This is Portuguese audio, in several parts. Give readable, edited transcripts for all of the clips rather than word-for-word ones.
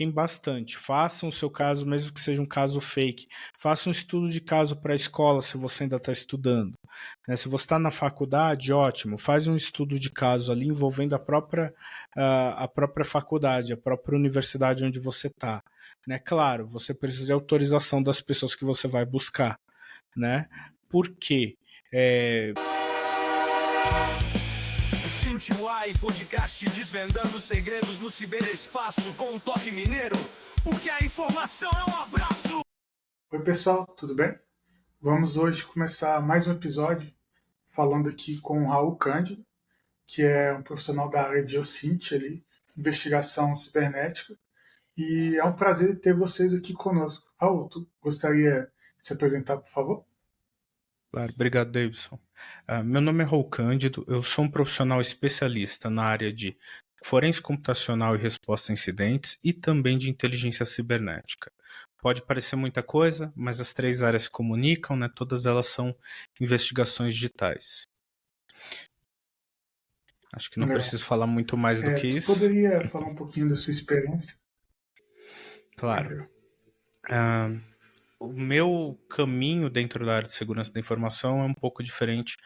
tem bastante. Faça o seu caso, mesmo que seja um caso fake. Faça um estudo de caso para a escola, se você ainda está estudando. Né? Se você está na faculdade, ótimo. Faz um estudo de caso ali envolvendo a própria faculdade, a própria universidade onde você está. Né? Claro, você precisa de autorização das pessoas que você vai buscar. Né? Por quê? Continuar podcast desvendando segredos no ciberespaço com um toque mineiro, porque a informação é um abraço. Oi pessoal, tudo bem? Vamos hoje começar mais um episódio falando aqui com o Raul Cândido, que é um profissional da área de OSINT ali, investigação cibernética, e é um prazer ter vocês aqui conosco. Raul, tu gostaria de se apresentar, por favor? Claro, obrigado, Davidson. Meu nome é Raul Cândido, eu sou um profissional especialista na área de forense computacional e resposta a incidentes e também de inteligência cibernética. Pode parecer muita coisa, mas as três áreas se comunicam, né? Todas elas são investigações digitais. Acho que não Legal. preciso falar muito mais do que Tu isso. poderia falar um pouquinho da sua experiência? Claro. Legal. O meu caminho dentro da área de segurança da informação é um pouco diferente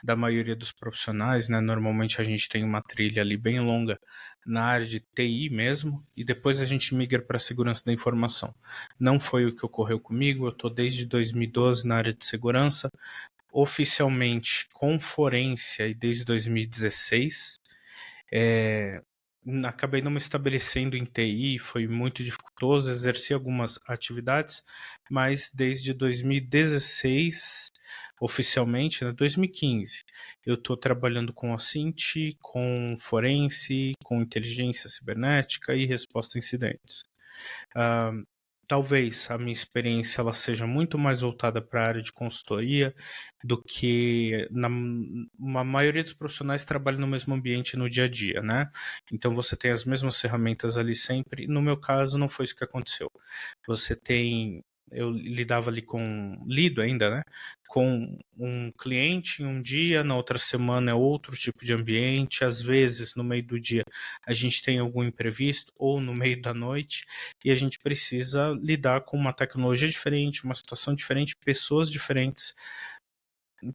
da maioria dos profissionais, né? Normalmente a gente tem uma trilha ali bem longa na área de TI mesmo, e depois a gente migra para a segurança da informação. Não foi o que ocorreu comigo, eu estou desde 2012 na área de segurança, oficialmente com forense e desde 2016. Acabei não me estabelecendo em TI, foi muito dificultoso, exerci algumas atividades, mas desde 2016, oficialmente, né, 2015, eu estou trabalhando com OSINT, com forense, com inteligência cibernética e resposta a incidentes. Talvez a minha experiência ela seja muito mais voltada para a área de consultoria do que uma maioria dos profissionais trabalham no mesmo ambiente no dia a dia, né? Então você tem as mesmas ferramentas ali sempre. No meu caso não foi isso que aconteceu. Eu lidava ali lido ainda, né? Com um cliente em um dia, na outra semana é outro tipo de ambiente, às vezes no meio do dia a gente tem algum imprevisto ou no meio da noite e a gente precisa lidar com uma tecnologia diferente, uma situação diferente, pessoas diferentes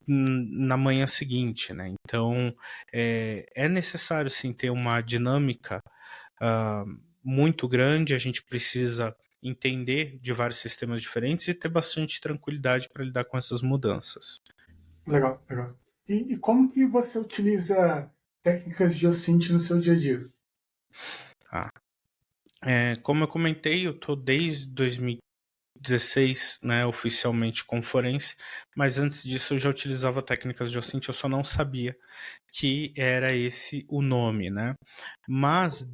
na manhã seguinte, né? Então é necessário sim ter uma dinâmica muito grande, a gente precisa entender de vários sistemas diferentes e ter bastante tranquilidade para lidar com essas mudanças. Legal, legal. E como que você utiliza técnicas de OSINT no seu dia a dia? Como eu comentei, eu estou desde 2016, né, oficialmente com forense, mas antes disso eu já utilizava técnicas de OSINT, eu só não sabia que era esse o nome, né? Mas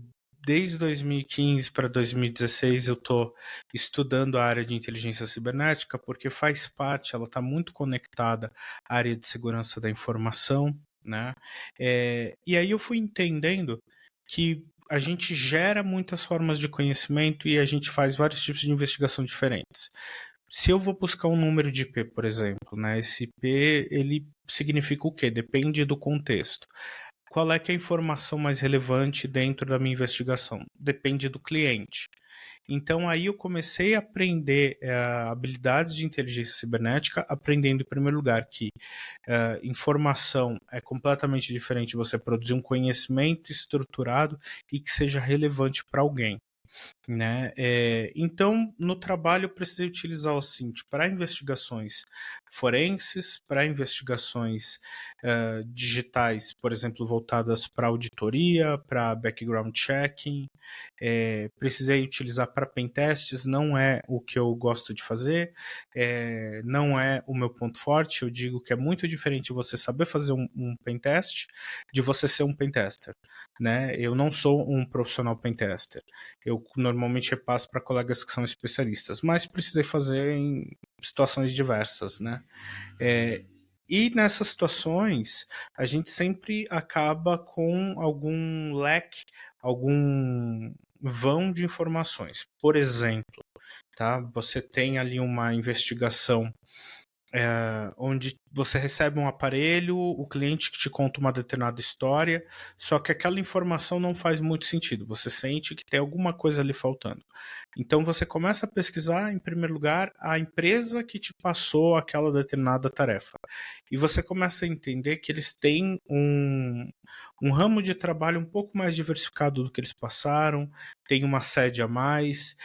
desde 2015 para 2016 eu estou estudando a área de inteligência cibernética porque faz parte, ela está muito conectada à área de segurança da informação, né? E aí eu fui entendendo que a gente gera muitas formas de conhecimento e a gente faz vários tipos de investigação diferentes. Se eu vou buscar um número de IP, por exemplo, né, esse IP ele significa o quê? Depende do contexto. Qual é que é a informação mais relevante dentro da minha investigação? Depende do cliente. Então aí eu comecei a aprender habilidades de inteligência cibernética, aprendendo em primeiro lugar que informação é completamente diferente de você produzir um conhecimento estruturado e que seja relevante para alguém. Né? Então, no trabalho, eu precisei utilizar o SINT para investigações forenses, para investigações digitais, por exemplo, voltadas para auditoria, para background checking. Precisei utilizar para pentests, não é o que eu gosto de fazer, não é o meu ponto forte. Eu digo que é muito diferente você saber fazer um pentest de você ser um pentester. Né? Eu não sou um profissional pentester. Eu normalmente repasso para colegas que são especialistas, mas precisei fazer em situações diversas, né? E nessas situações, a gente sempre acaba com algum leque, algum vão de informações. Por exemplo, tá? Você tem ali uma investigação onde você recebe um aparelho, o cliente te conta uma determinada história, só que aquela informação não faz muito sentido. Você sente que tem alguma coisa ali faltando. Então você começa a pesquisar, em primeiro lugar, a empresa que te passou aquela determinada tarefa. E você começa a entender que eles têm um ramo de trabalho um pouco mais diversificado do que eles passaram, tem uma sede a mais,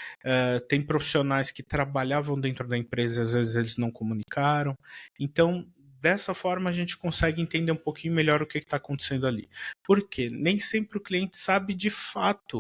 tem profissionais que trabalhavam dentro da empresa e às vezes eles não comunicaram. Então, dessa forma, a gente consegue entender um pouquinho melhor o que está acontecendo ali. Porque nem sempre o cliente sabe de fato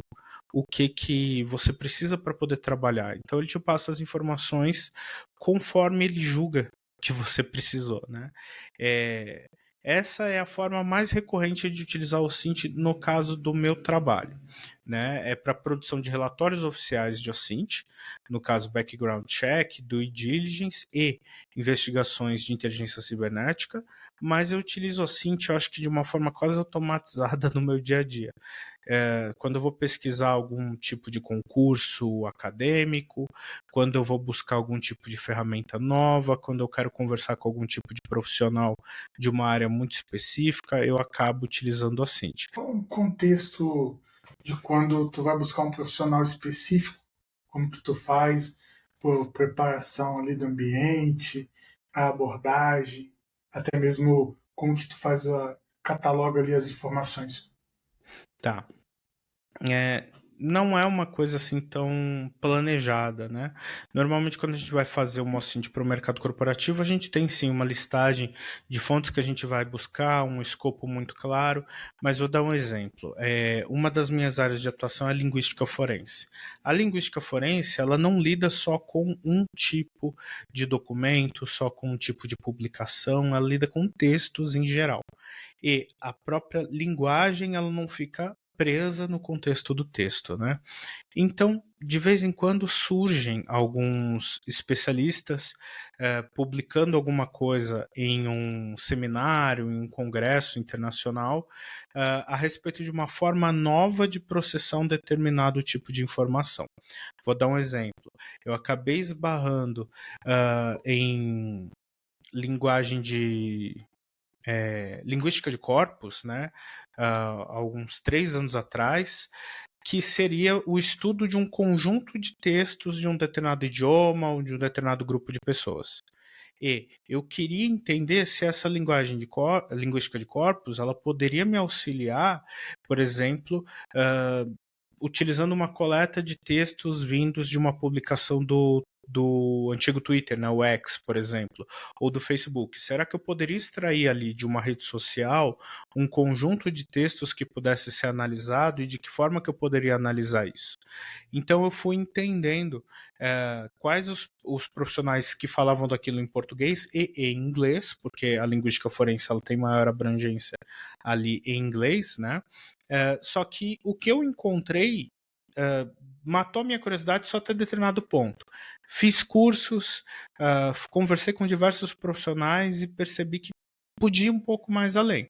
o que você precisa para poder trabalhar. Então, ele te passa as informações conforme ele julga que você precisou, né? É, essa é a forma mais recorrente de utilizar o Cint no caso do meu trabalho, né? É para produção de relatórios oficiais de OSINT, no caso background check, due diligence e investigações de inteligência cibernética, mas eu utilizo o OSINT, eu acho que de uma forma quase automatizada no meu dia a dia. Quando eu vou pesquisar algum tipo de concurso acadêmico, quando eu vou buscar algum tipo de ferramenta nova, quando eu quero conversar com algum tipo de profissional de uma área muito específica, eu acabo utilizando a Cint. Um contexto de quando tu vai buscar um profissional específico, como que tu faz, por preparação ali do ambiente, a abordagem, até mesmo como que tu faz cataloga ali as informações. Tá. Não é uma coisa assim tão planejada, né? Normalmente, quando a gente vai fazer uma OSINT para o mercado corporativo, a gente tem sim uma listagem de fontes que a gente vai buscar, um escopo muito claro, mas vou dar um exemplo. Uma das minhas áreas de atuação é a linguística forense. A linguística forense, ela não lida só com um tipo de documento, só com um tipo de publicação, ela lida com textos em geral. E a própria linguagem, ela não fica presa no contexto do texto, né? Então, de vez em quando surgem alguns especialistas publicando alguma coisa em um seminário, em um congresso internacional, a respeito de uma forma nova de processar um determinado tipo de informação. Vou dar um exemplo. Eu acabei esbarrando em linguagem de linguística de corpos, né, há alguns 3 anos atrás, que seria o estudo de um conjunto de textos de um determinado idioma ou de um determinado grupo de pessoas. E eu queria entender se essa linguística de corpos ela poderia me auxiliar, por exemplo, utilizando uma coleta de textos vindos de uma publicação do antigo Twitter, né, o X, por exemplo, ou do Facebook. Será que eu poderia extrair ali de uma rede social um conjunto de textos que pudesse ser analisado e de que forma que eu poderia analisar isso? Então eu fui entendendo quais os profissionais que falavam daquilo em português e em inglês, porque a linguística forense ela tem maior abrangência ali em inglês, né? Só que o que eu encontrei matou minha curiosidade só até determinado ponto. Fiz cursos, conversei com diversos profissionais e percebi que podia ir um pouco mais além.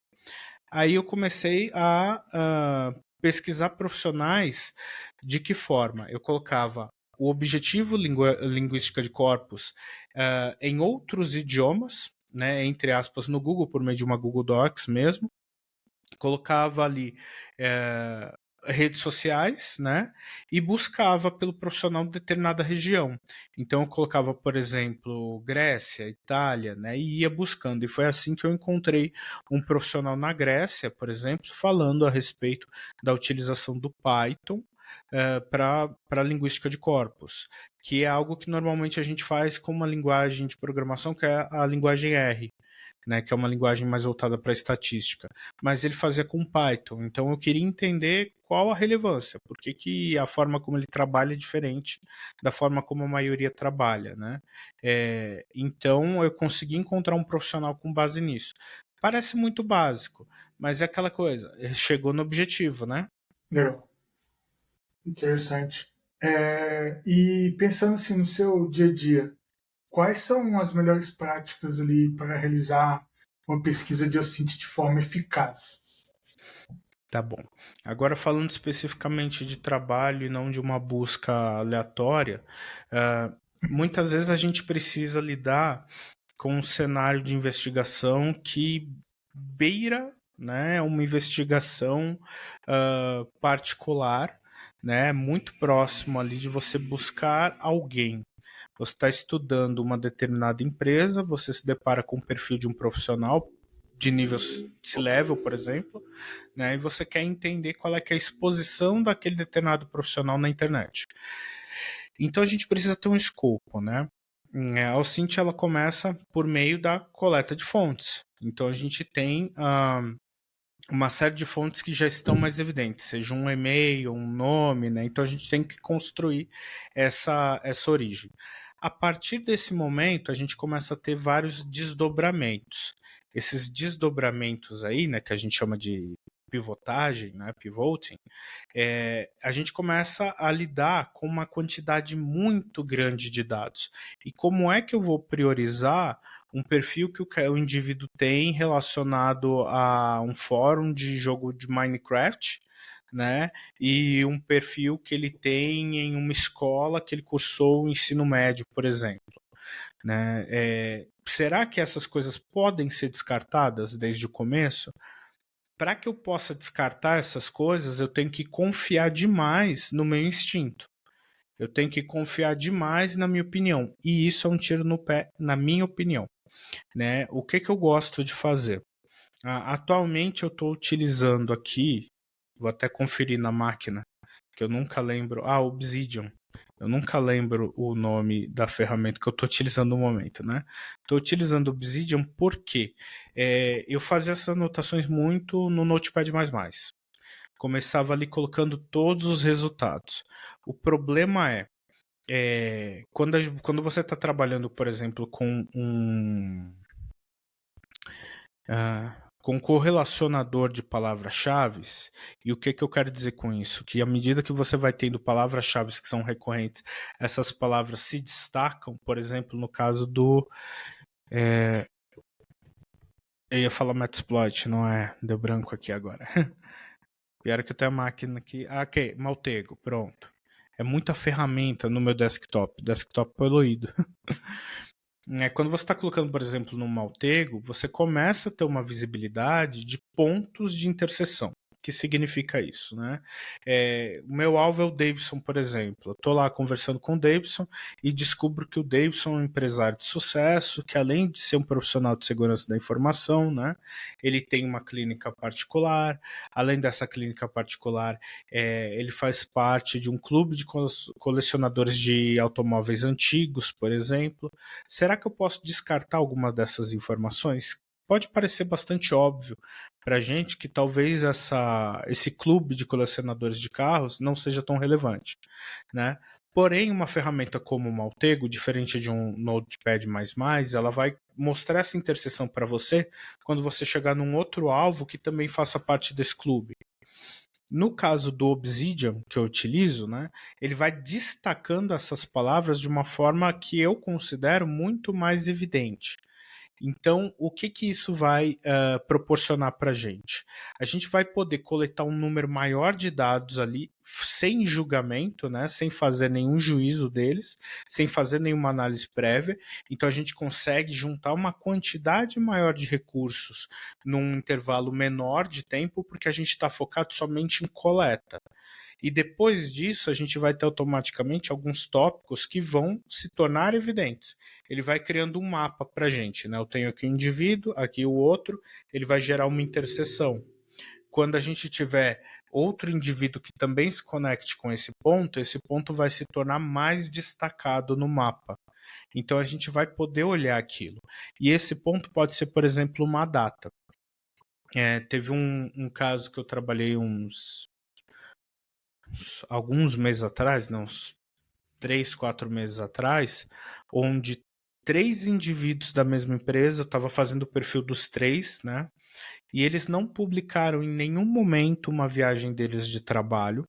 Aí eu comecei a pesquisar profissionais de que forma eu colocava o objetivo linguística de corpus em outros idiomas, né, entre aspas, no Google, por meio de uma Google Docs mesmo, colocava ali redes sociais, né? E buscava pelo profissional de determinada região. Então eu colocava, por exemplo, Grécia, Itália, né? E ia buscando. E foi assim que eu encontrei um profissional na Grécia, por exemplo, falando a respeito da utilização do Python para linguística de corpos, que é algo que normalmente a gente faz com uma linguagem de programação que é a linguagem R, né, que é uma linguagem mais voltada para estatística, mas ele fazia com Python, então eu queria entender qual a relevância, por que a forma como ele trabalha é diferente da forma como a maioria trabalha, né? Então eu consegui encontrar um profissional com base nisso. Parece muito básico, mas é aquela coisa, chegou no objetivo, né? Legal. Interessante. E pensando assim no seu dia a dia, quais são as melhores práticas ali para realizar uma pesquisa de OSINT de forma eficaz? Tá bom. Agora falando especificamente de trabalho e não de uma busca aleatória, muitas vezes a gente precisa lidar com um cenário de investigação que beira, né, uma investigação particular, né, muito próximo ali de você buscar alguém. Você está estudando uma determinada empresa, você se depara com o perfil de um profissional de nível C-level, por exemplo, né, e você quer entender qual é, que é a exposição daquele determinado profissional na internet. Então a gente precisa ter um escopo, né? A OSINT ela começa por meio da coleta de fontes. Então a gente tem uma série de fontes que já estão mais evidentes, seja um e-mail, um nome, né? Então a gente tem que construir essa origem. A partir desse momento, a gente começa a ter vários desdobramentos. Esses desdobramentos aí, né, que a gente chama de pivotagem, né, pivoting, a gente começa a lidar com uma quantidade muito grande de dados. E como é que eu vou priorizar um perfil que o indivíduo tem relacionado a um fórum de jogo de Minecraft, né? E um perfil que ele tem em uma escola que ele cursou o ensino médio, por exemplo. Né? Será que essas coisas podem ser descartadas desde o começo? Para que eu possa descartar essas coisas, eu tenho que confiar demais no meu instinto. Eu tenho que confiar demais na minha opinião. E isso é um tiro no pé, na minha opinião. Né? O que eu gosto de fazer? Atualmente eu estou utilizando aqui, vou até conferir na máquina, que eu nunca lembro. Obsidian. Eu nunca lembro o nome da ferramenta que eu estou utilizando no momento, né? Estou utilizando o Obsidian porque eu fazia essas anotações muito no Notepad++. Começava ali colocando todos os resultados. O problema quando você está trabalhando, por exemplo, com com correlacionador de palavras-chave, e o que eu quero dizer com isso? Que à medida que você vai tendo palavras-chave que são recorrentes, essas palavras se destacam, por exemplo, no caso do... eu ia falar Metasploit, não é? Deu branco aqui agora. Pior que eu tenho a máquina aqui... ok, Maltego, pronto. É muita ferramenta no meu desktop poluído. Quando você está colocando, por exemplo, no Maltego, você começa a ter uma visibilidade de pontos de interseção. O que significa isso, né? O meu alvo é o Davidson, por exemplo. Eu estou lá conversando com o Davidson e descubro que o Davidson é um empresário de sucesso, que além de ser um profissional de segurança da informação, né, ele tem uma clínica particular. Além dessa clínica particular, ele faz parte de um clube de colecionadores de automóveis antigos, por exemplo. Será que eu posso descartar alguma dessas informações? Pode parecer bastante óbvio para a gente que talvez esse clube de colecionadores de carros não seja tão relevante, né? Porém, uma ferramenta como o Maltego, diferente de um Notepad++, ela vai mostrar essa interseção para você quando você chegar num outro alvo que também faça parte desse clube. No caso do Obsidian, que eu utilizo, né, ele vai destacando essas palavras de uma forma que eu considero muito mais evidente. Então, o que isso vai proporcionar para a gente? A gente vai poder coletar um número maior de dados ali, sem julgamento, né, sem fazer nenhum juízo deles, sem fazer nenhuma análise prévia. Então, a gente consegue juntar uma quantidade maior de recursos num intervalo menor de tempo, porque a gente está focado somente em coleta. E depois disso, a gente vai ter automaticamente alguns tópicos que vão se tornar evidentes. Ele vai criando um mapa para a gente, né? Eu tenho aqui um indivíduo, aqui o outro, ele vai gerar uma interseção. Quando a gente tiver outro indivíduo que também se conecte com esse ponto vai se tornar mais destacado no mapa. Então a gente vai poder olhar aquilo. E esse ponto pode ser, por exemplo, uma data. Teve um caso que eu trabalhei alguns meses atrás, não, uns 3, 4 meses atrás, onde 3 indivíduos da mesma empresa, eu estava fazendo o perfil dos 3, né? E eles não publicaram em nenhum momento uma viagem deles de trabalho.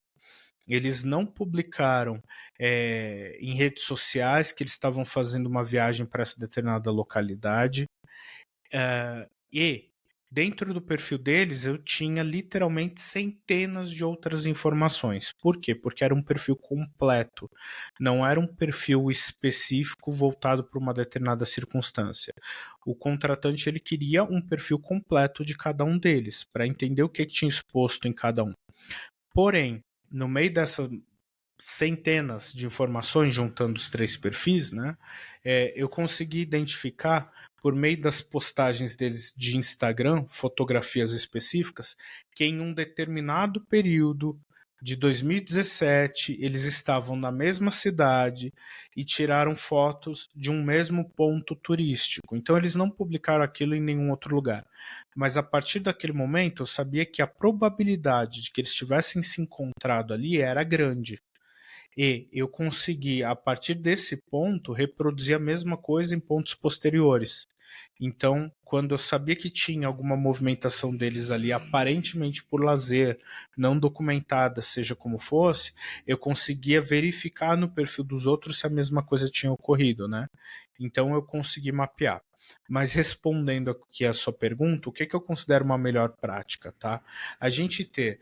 Eles não publicaram em redes sociais que eles estavam fazendo uma viagem para essa determinada localidade. E Dentro do perfil deles, eu tinha literalmente centenas de outras informações. Por quê? Porque era um perfil completo, não era um perfil específico voltado para uma determinada circunstância. O contratante ele queria um perfil completo de cada um deles, para entender o que tinha exposto em cada um. Porém, no meio dessa centenas de informações juntando os 3 perfis, né? Eu consegui identificar por meio das postagens deles de Instagram, fotografias específicas, que em um determinado período de 2017 eles estavam na mesma cidade e tiraram fotos de um mesmo ponto turístico. Então eles não publicaram aquilo em nenhum outro lugar. Mas a partir daquele momento eu sabia que a probabilidade de que eles tivessem se encontrado ali era grande. E eu consegui, a partir desse ponto, reproduzir a mesma coisa em pontos posteriores. Então, quando eu sabia que tinha alguma movimentação deles ali, aparentemente por lazer, não documentada, seja como fosse, eu conseguia verificar no perfil dos outros se a mesma coisa tinha ocorrido, né? Então eu consegui mapear. Mas respondendo aqui a sua pergunta, o que eu considero uma melhor prática, tá? A gente ter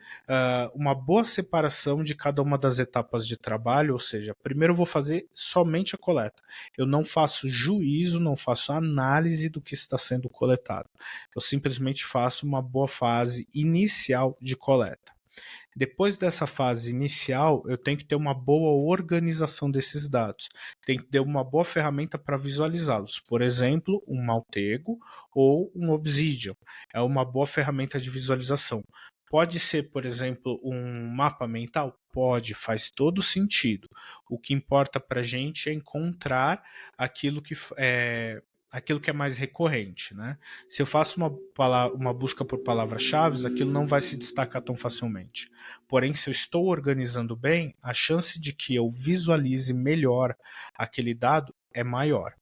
uma boa separação de cada uma das etapas de trabalho, ou seja, primeiro eu vou fazer somente a coleta. Eu não faço juízo, não faço análise do que está sendo coletado. Eu simplesmente faço uma boa fase inicial de coleta. Depois dessa fase inicial, eu tenho que ter uma boa organização desses dados. Tem que ter uma boa ferramenta para visualizá-los. Por exemplo, um Maltego ou um Obsidian. É uma boa ferramenta de visualização. Pode ser, por exemplo, um mapa mental? Pode, faz todo sentido. O que importa para a gente é encontrar aquilo que é mais recorrente, né? Se eu faço uma busca por palavras-chave, aquilo não vai se destacar tão facilmente. Porém, se eu estou organizando bem, a chance de que eu visualize melhor aquele dado é maior.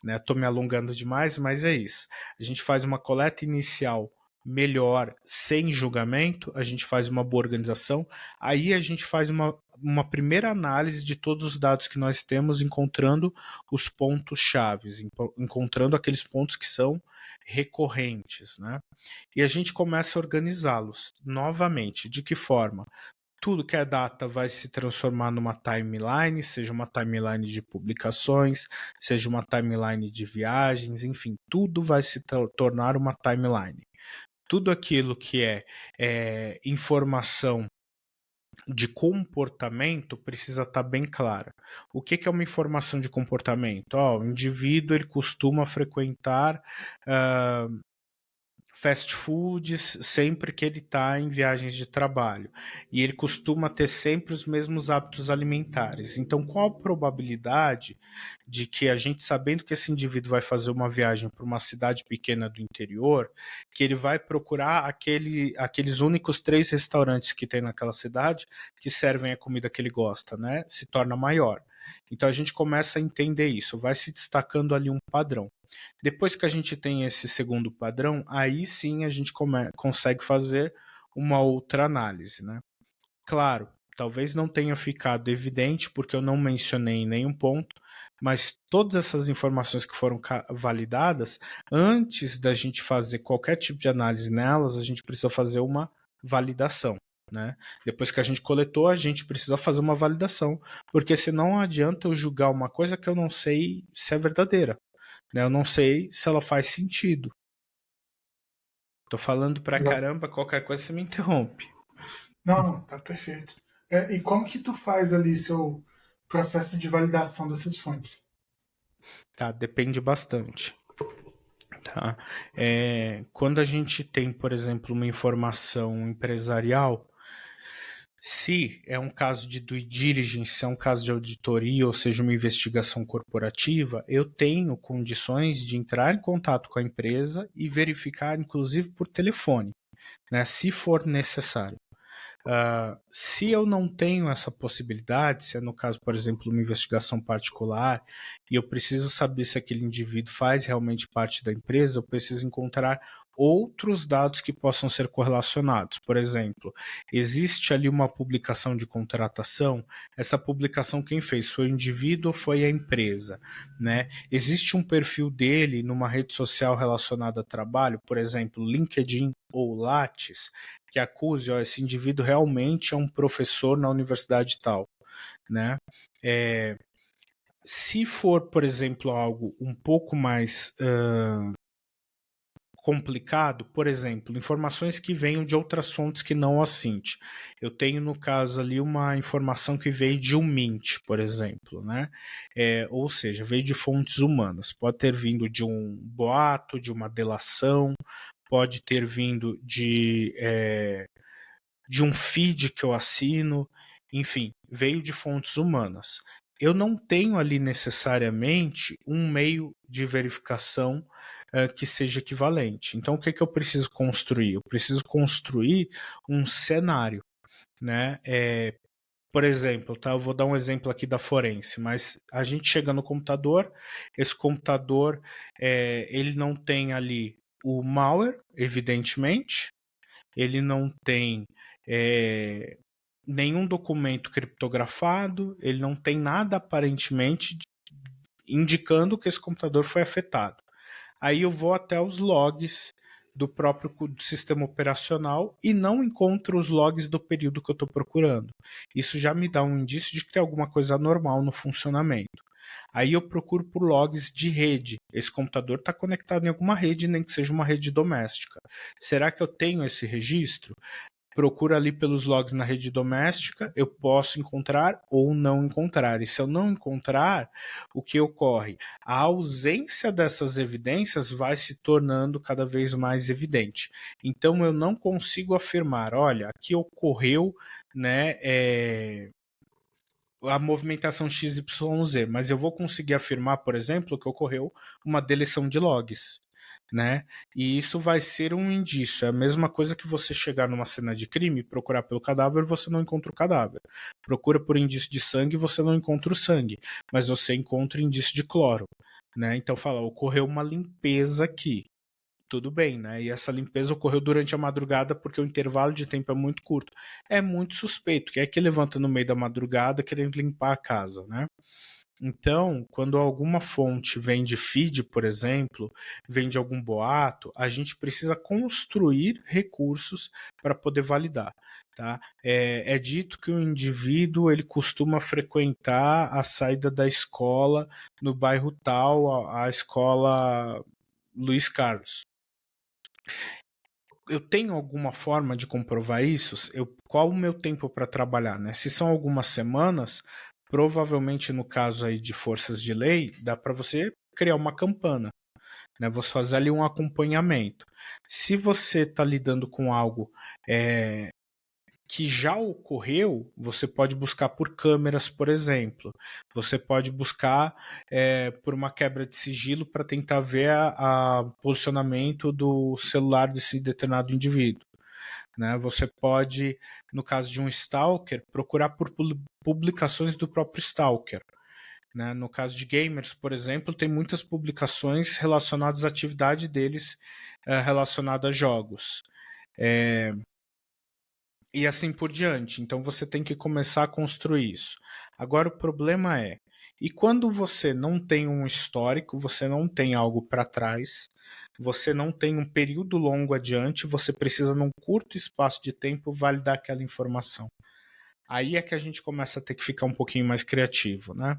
Estou me alongando demais, mas é isso. A gente faz uma coleta inicial melhor, sem julgamento, a gente faz uma boa organização, aí a gente faz uma primeira análise de todos os dados que nós temos, encontrando os pontos chaves, encontrando aqueles pontos que são recorrentes, né? E a gente começa a organizá-los novamente. De que forma? Tudo que é data vai se transformar numa timeline, seja uma timeline de publicações, seja uma timeline de viagens, enfim, tudo vai se tornar uma timeline. Tudo aquilo que é informação de comportamento precisa estar bem clara. O que é uma informação de comportamento? O indivíduo ele costuma frequentar fast foods sempre que ele está em viagens de trabalho. E ele costuma ter sempre os mesmos hábitos alimentares. Então, qual a probabilidade de que a gente, sabendo que esse indivíduo vai fazer uma viagem para uma cidade pequena do interior, que ele vai procurar aqueles únicos 3 restaurantes que tem naquela cidade que servem a comida que ele gosta, né? Se torna maior. Então, a gente começa a entender isso, vai se destacando ali um padrão. Depois que a gente tem esse segundo padrão, aí sim a gente consegue fazer uma outra análise, né? Claro, talvez não tenha ficado evidente porque eu não mencionei em nenhum ponto, mas todas essas informações que foram validadas, antes da gente fazer qualquer tipo de análise nelas, a gente precisa fazer uma validação. Né? Depois que a gente coletou, a gente precisa fazer uma validação, porque senão não adianta eu julgar uma coisa que eu não sei se é verdadeira. Eu não sei se ela faz sentido. Tô falando pra caramba, qualquer coisa você me interrompe. Não, tá perfeito. E como que tu faz ali seu processo de validação dessas fontes? Tá, depende bastante. Tá? Quando a gente tem, por exemplo, uma informação empresarial, se é um caso de due diligence, se é um caso de auditoria, ou seja, uma investigação corporativa, eu tenho condições de entrar em contato com a empresa e verificar, inclusive por telefone, né, se for necessário. Se eu não tenho essa possibilidade, se é no caso, por exemplo, uma investigação particular, e eu preciso saber se aquele indivíduo faz realmente parte da empresa, eu preciso encontrar outros dados que possam ser correlacionados. Por exemplo, existe ali uma publicação de contratação, essa publicação quem fez foi o indivíduo ou foi a empresa, né? Existe um perfil dele numa rede social relacionada a trabalho, por exemplo, LinkedIn ou Lattes, que acuse, ó, esse indivíduo realmente é um professor na universidade tal, né? Se for, por exemplo, algo um pouco mais complicado, por exemplo, informações que venham de outras fontes que não a Cint. Eu tenho, no caso ali, uma informação que veio de um Mint, por exemplo, né? Ou seja, veio de fontes humanas. Pode ter vindo de um boato, de uma delação, pode ter vindo de um feed que eu assino, enfim, veio de fontes humanas. Eu não tenho ali necessariamente um meio de verificação que seja equivalente. Então, o que, que eu preciso construir? Eu preciso construir um cenário, né? Por exemplo, tá? Eu vou dar um exemplo aqui da forense, mas a gente chega no computador, esse computador ele não tem ali o malware, evidentemente, ele não tem nenhum documento criptografado, ele não tem nada aparentemente indicando que esse computador foi afetado. Aí eu vou até os logs do próprio sistema operacional e não encontro os logs do período que eu estou procurando. Isso já me dá um indício de que tem alguma coisa anormal no funcionamento. Aí eu procuro por logs de rede. Esse computador está conectado em alguma rede, nem que seja uma rede doméstica. Será que eu tenho esse registro? Procuro ali pelos logs na rede doméstica, eu posso encontrar ou não encontrar. E se eu não encontrar, o que ocorre? A ausência dessas evidências vai se tornando cada vez mais evidente. Então eu não consigo afirmar, olha, aqui ocorreu, né, a movimentação XYZ, mas eu vou conseguir afirmar, por exemplo, que ocorreu uma deleção de logs, né? E isso vai ser um indício. É a mesma coisa que você chegar numa cena de crime, procurar pelo cadáver, você não encontra o cadáver. Procura por indício de sangue, você não encontra o sangue, mas você encontra indício de cloro, né? Então fala, ocorreu uma limpeza aqui. Tudo bem, né? E essa limpeza ocorreu durante a madrugada porque o intervalo de tempo é muito curto. É muito suspeito. Quem é que levanta no meio da madrugada querendo limpar a casa, né? Então, quando alguma fonte vem de feed, por exemplo, vem de algum boato, a gente precisa construir recursos para poder validar. Tá? É dito que o indivíduo ele costuma frequentar a saída da escola no bairro tal, a escola Luiz Carlos. Eu tenho alguma forma de comprovar isso? Qual o meu tempo para trabalhar? Né? Se são algumas semanas, provavelmente no caso aí de forças de lei, dá para você criar uma campana, né? Você fazer ali um acompanhamento. Se você está lidando com algo que já ocorreu, você pode buscar por câmeras, por exemplo. Você pode buscar por uma quebra de sigilo para tentar ver o posicionamento do celular desse determinado indivíduo. Né? Você pode, no caso de um stalker, procurar por publicações do próprio stalker. Né? No caso de gamers, por exemplo, tem muitas publicações relacionadas à atividade deles relacionada a jogos. E assim por diante. Então você tem que começar a construir isso. Agora o problema e quando você não tem um histórico, você não tem algo para trás, você não tem um período longo adiante, você precisa num curto espaço de tempo validar aquela informação. Aí é que a gente começa a ter que ficar um pouquinho mais criativo, né?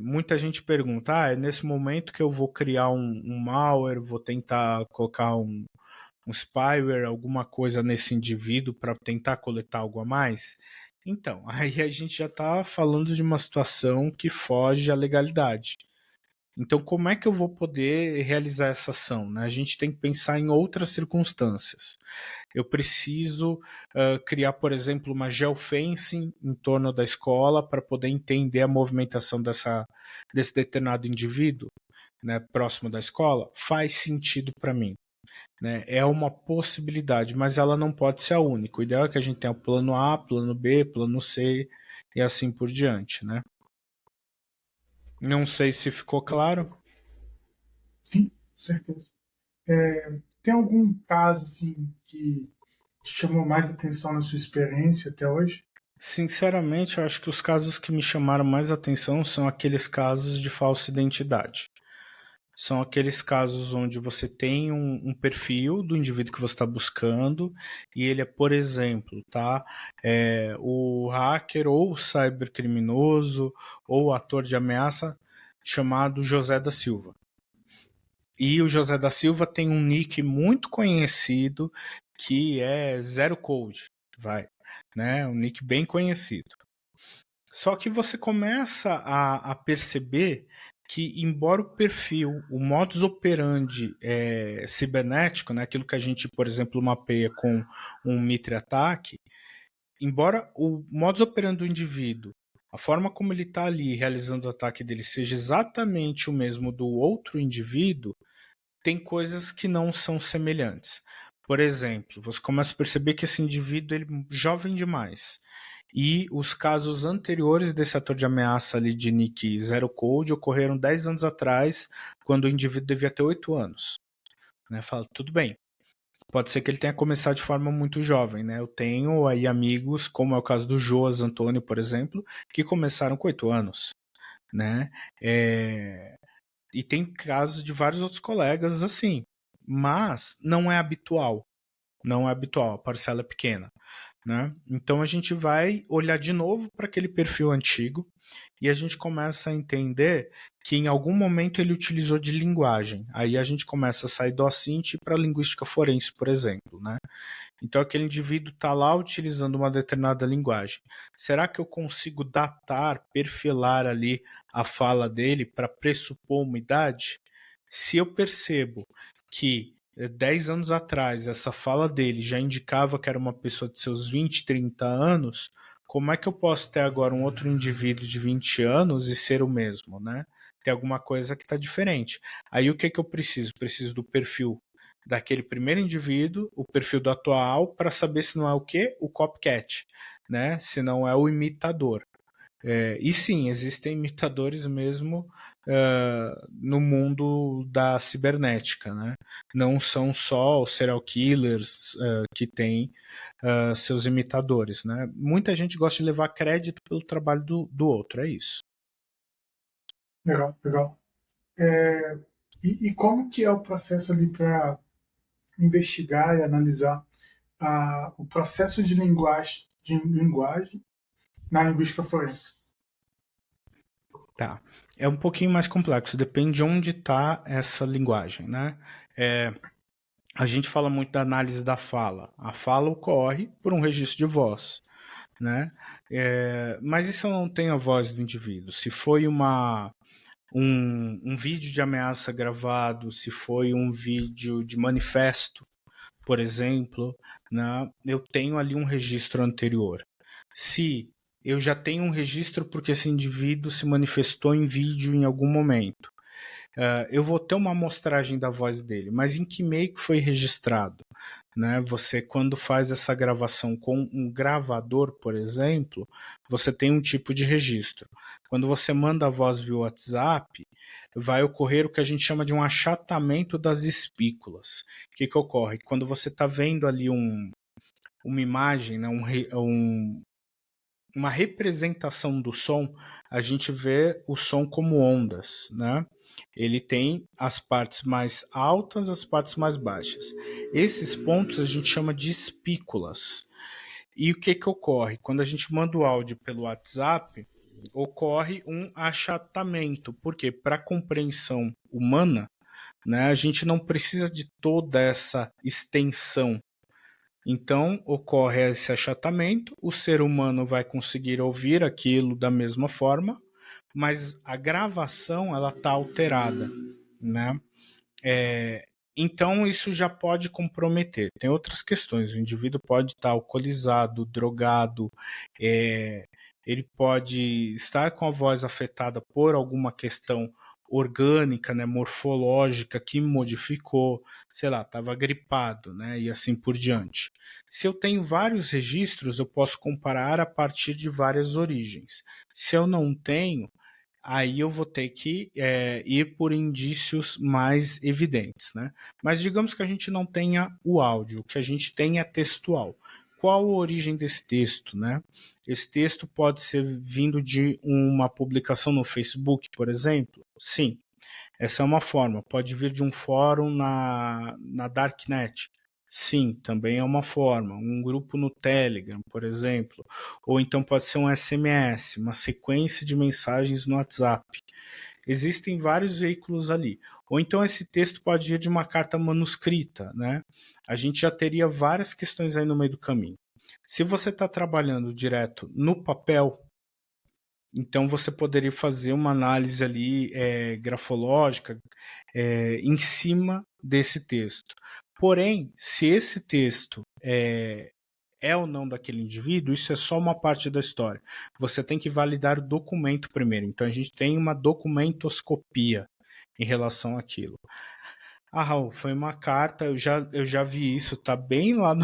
Muita gente pergunta, é nesse momento que eu vou criar um malware, vou tentar colocar um spyware, alguma coisa nesse indivíduo para tentar coletar algo a mais? Então, aí a gente já está falando de uma situação que foge à legalidade. Então, como é que eu vou poder realizar essa ação? Né? A gente tem que pensar em outras circunstâncias. Eu preciso criar, por exemplo, uma geofencing em torno da escola para poder entender a movimentação desse determinado indivíduo, né, próximo da escola? Faz sentido para mim. Né? É uma possibilidade, mas ela não pode ser a única. O ideal é que a gente tenha o plano A, plano B, plano C e assim por diante, né? Não sei se ficou claro. Sim, certeza. Tem algum caso assim que te chamou mais atenção na sua experiência até hoje? Sinceramente, eu acho que os casos que me chamaram mais atenção são aqueles casos de falsa identidade. São aqueles casos onde você tem um perfil do indivíduo que você está buscando e ele é, por exemplo, tá, o hacker ou o cybercriminoso ou o ator de ameaça chamado José da Silva. E o José da Silva tem um nick muito conhecido que é Zero Code, né? Um nick bem conhecido. Só que você começa a perceber que, embora o perfil, o modus operandi cibernético, né, aquilo que a gente, por exemplo, mapeia com um Mitre ataque, embora o modus operandi do indivíduo, a forma como ele está ali realizando o ataque dele seja exatamente o mesmo do outro indivíduo, tem coisas que não são semelhantes. Por exemplo, você começa a perceber que esse indivíduo ele é jovem demais. E os casos anteriores desse ator de ameaça ali de nick Zero Code ocorreram 10 anos atrás, quando o indivíduo devia ter 8 anos. Né? Fala, tudo bem, pode ser que ele tenha começado de forma muito jovem. Né? Eu tenho aí amigos, como é o caso do Joas Antônio, por exemplo, que começaram com 8 anos. Né? E tem casos de vários outros colegas assim, mas não é habitual. Não é habitual, a parcela é pequena. Né? Então a gente vai olhar de novo para aquele perfil antigo e a gente começa a entender que em algum momento ele utilizou de linguagem. Aí a gente começa a sair do Assint para a linguística forense, por exemplo. Né? Então aquele indivíduo está lá utilizando uma determinada linguagem. Será que eu consigo datar, perfilar ali a fala dele para pressupor uma idade? Se eu percebo que 10 anos atrás essa fala dele já indicava que era uma pessoa de seus 20, 30 anos, como é que eu posso ter agora um outro indivíduo de 20 anos e ser o mesmo, né? Tem alguma coisa que está diferente. Aí o que eu preciso? Preciso do perfil daquele primeiro indivíduo, o perfil do atual, para saber se não é o quê? O copycat, né? Se não é o imitador. E sim, existem imitadores mesmo no mundo da cibernética, né? Não são só os serial killers que têm seus imitadores, né? Muita gente gosta de levar crédito pelo trabalho do outro, é isso. Legal, legal. E como que é o processo ali para investigar e analisar o processo de linguagem na linguística forense? Tá. É um pouquinho mais complexo, depende de onde está essa linguagem, né? A gente fala muito da análise da fala. A fala ocorre por um registro de voz, né? Mas e se eu não tenho a voz do indivíduo? Se foi um vídeo de ameaça gravado, se foi um vídeo de manifesto, por exemplo, né? Eu tenho ali um registro anterior. Se eu já tenho um registro porque esse indivíduo se manifestou em vídeo em algum momento, eu vou ter uma amostragem da voz dele, mas em que meio que foi registrado? Né? Você, quando faz essa gravação com um gravador, por exemplo, você tem um tipo de registro. Quando você manda a voz via WhatsApp, vai ocorrer o que a gente chama de um achatamento das espículas. O que ocorre? Quando você está vendo ali uma imagem, né, uma representação do som, a gente vê o som como ondas, né? Ele tem as partes mais altas, as partes mais baixas. Esses pontos a gente chama de espículas. E o que ocorre? Quando a gente manda o áudio pelo WhatsApp, ocorre um achatamento, porque para a compreensão humana, né, a gente não precisa de toda essa extensão. Então, ocorre esse achatamento, o ser humano vai conseguir ouvir aquilo da mesma forma, mas a gravação ela está alterada, né? Então, isso já pode comprometer. Tem outras questões, o indivíduo pode estar alcoolizado, drogado, ele pode estar com a voz afetada por alguma questão orgânica, né, morfológica, que modificou, sei lá, estava gripado, né, e assim por diante. Se eu tenho vários registros, eu posso comparar a partir de várias origens. Se eu não tenho, aí eu vou ter que ir por indícios mais evidentes, né? Mas digamos que a gente não tenha o áudio, que a gente tenha textual. Qual a origem desse texto, né? Esse texto pode ser vindo de uma publicação no Facebook, por exemplo? Sim, essa é uma forma. Pode vir de um fórum na Darknet? Sim, também é uma forma. Um grupo no Telegram, por exemplo. Ou então pode ser um SMS, uma sequência de mensagens no WhatsApp. Existem vários veículos ali. Ou então esse texto pode vir de uma carta manuscrita, né? A gente já teria várias questões aí no meio do caminho. Se você está trabalhando direto no papel, então você poderia fazer uma análise ali grafológica em cima desse texto. Porém, se esse texto é ou não daquele indivíduo, isso é só uma parte da história. Você tem que validar o documento primeiro. Então a gente tem uma documentoscopia em relação àquilo. Ah, Raul, foi uma carta, eu já vi isso, tá bem lá,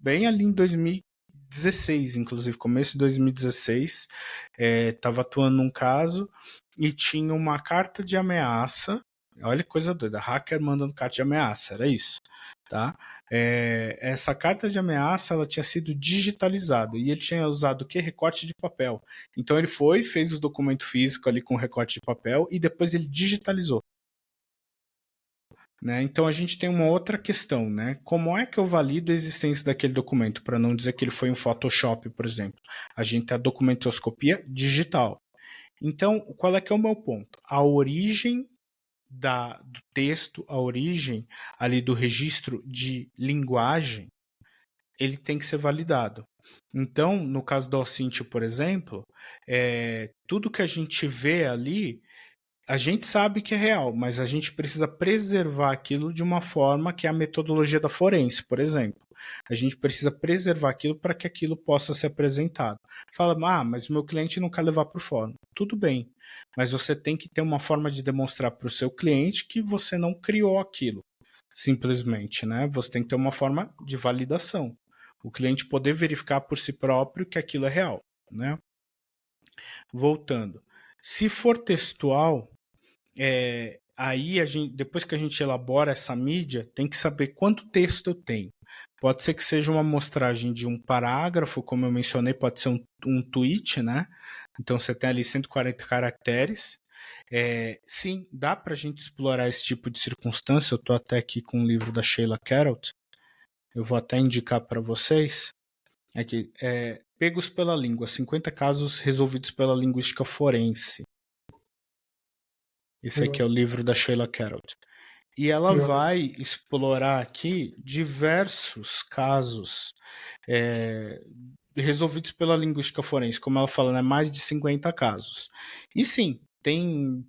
bem ali em 2016, inclusive, começo de 2016, tava atuando num caso e tinha uma carta de ameaça, olha que coisa doida, hacker mandando carta de ameaça, era isso, tá? Essa carta de ameaça, ela tinha sido digitalizada e ele tinha usado o quê? Recorte de papel. Então ele foi, fez o documento físico ali com recorte de papel e depois ele digitalizou. Né? Então a gente tem uma outra questão, né? Como é que eu valido a existência daquele documento, para não dizer que ele foi um Photoshop, por exemplo? A gente tem a documentoscopia digital. Então, qual é que é o meu ponto? A origem do texto, a origem ali do registro de linguagem, ele tem que ser validado. Então, no caso do OSINT, por exemplo, tudo que a gente vê ali a gente sabe que é real, mas a gente precisa preservar aquilo de uma forma que é a metodologia da forense, por exemplo. A gente precisa preservar aquilo para que aquilo possa ser apresentado. Fala, mas o meu cliente não quer levar para o fórum. Tudo bem, mas você tem que ter uma forma de demonstrar para o seu cliente que você não criou aquilo, simplesmente, né? Você tem que ter uma forma de validação. O cliente poder verificar por si próprio que aquilo é real, né? Voltando. Se for textual, aí depois que a gente elabora essa mídia, tem que saber quanto texto eu tenho. Pode ser que seja uma amostragem de um parágrafo, como eu mencionei, pode ser um tweet, né? Então você tem ali 140 caracteres. Sim, dá para a gente explorar esse tipo de circunstância. Eu estou até aqui com um livro da Sheila Carroll. Eu vou até indicar para vocês. Aqui, Pegos pela língua, 50 casos resolvidos pela linguística forense. Esse aqui é o livro da Sheila Carroll. E ela vai explorar aqui diversos casos resolvidos pela linguística forense. Como ela fala, né, mais de 50 casos. E sim, tem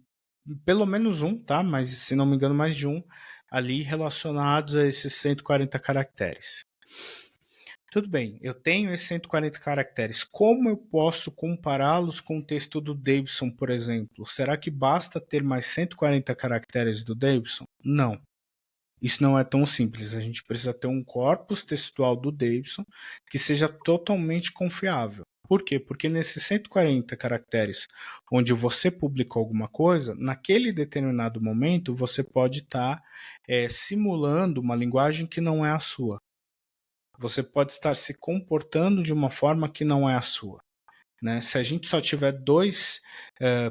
pelo menos um, tá? Mas se não me engano, mais de um ali relacionados a esses 140 caracteres. Tudo bem, eu tenho esses 140 caracteres. Como eu posso compará-los com o texto do Davidson, por exemplo? Será que basta ter mais 140 caracteres do Davidson? Não. Isso não é tão simples. A gente precisa ter um corpus textual do Davidson que seja totalmente confiável. Por quê? Porque nesses 140 caracteres onde você publicou alguma coisa, naquele determinado momento você pode estar simulando uma linguagem que não é a sua. Você pode estar se comportando de uma forma que não é a sua. Né? Se a gente só tiver dois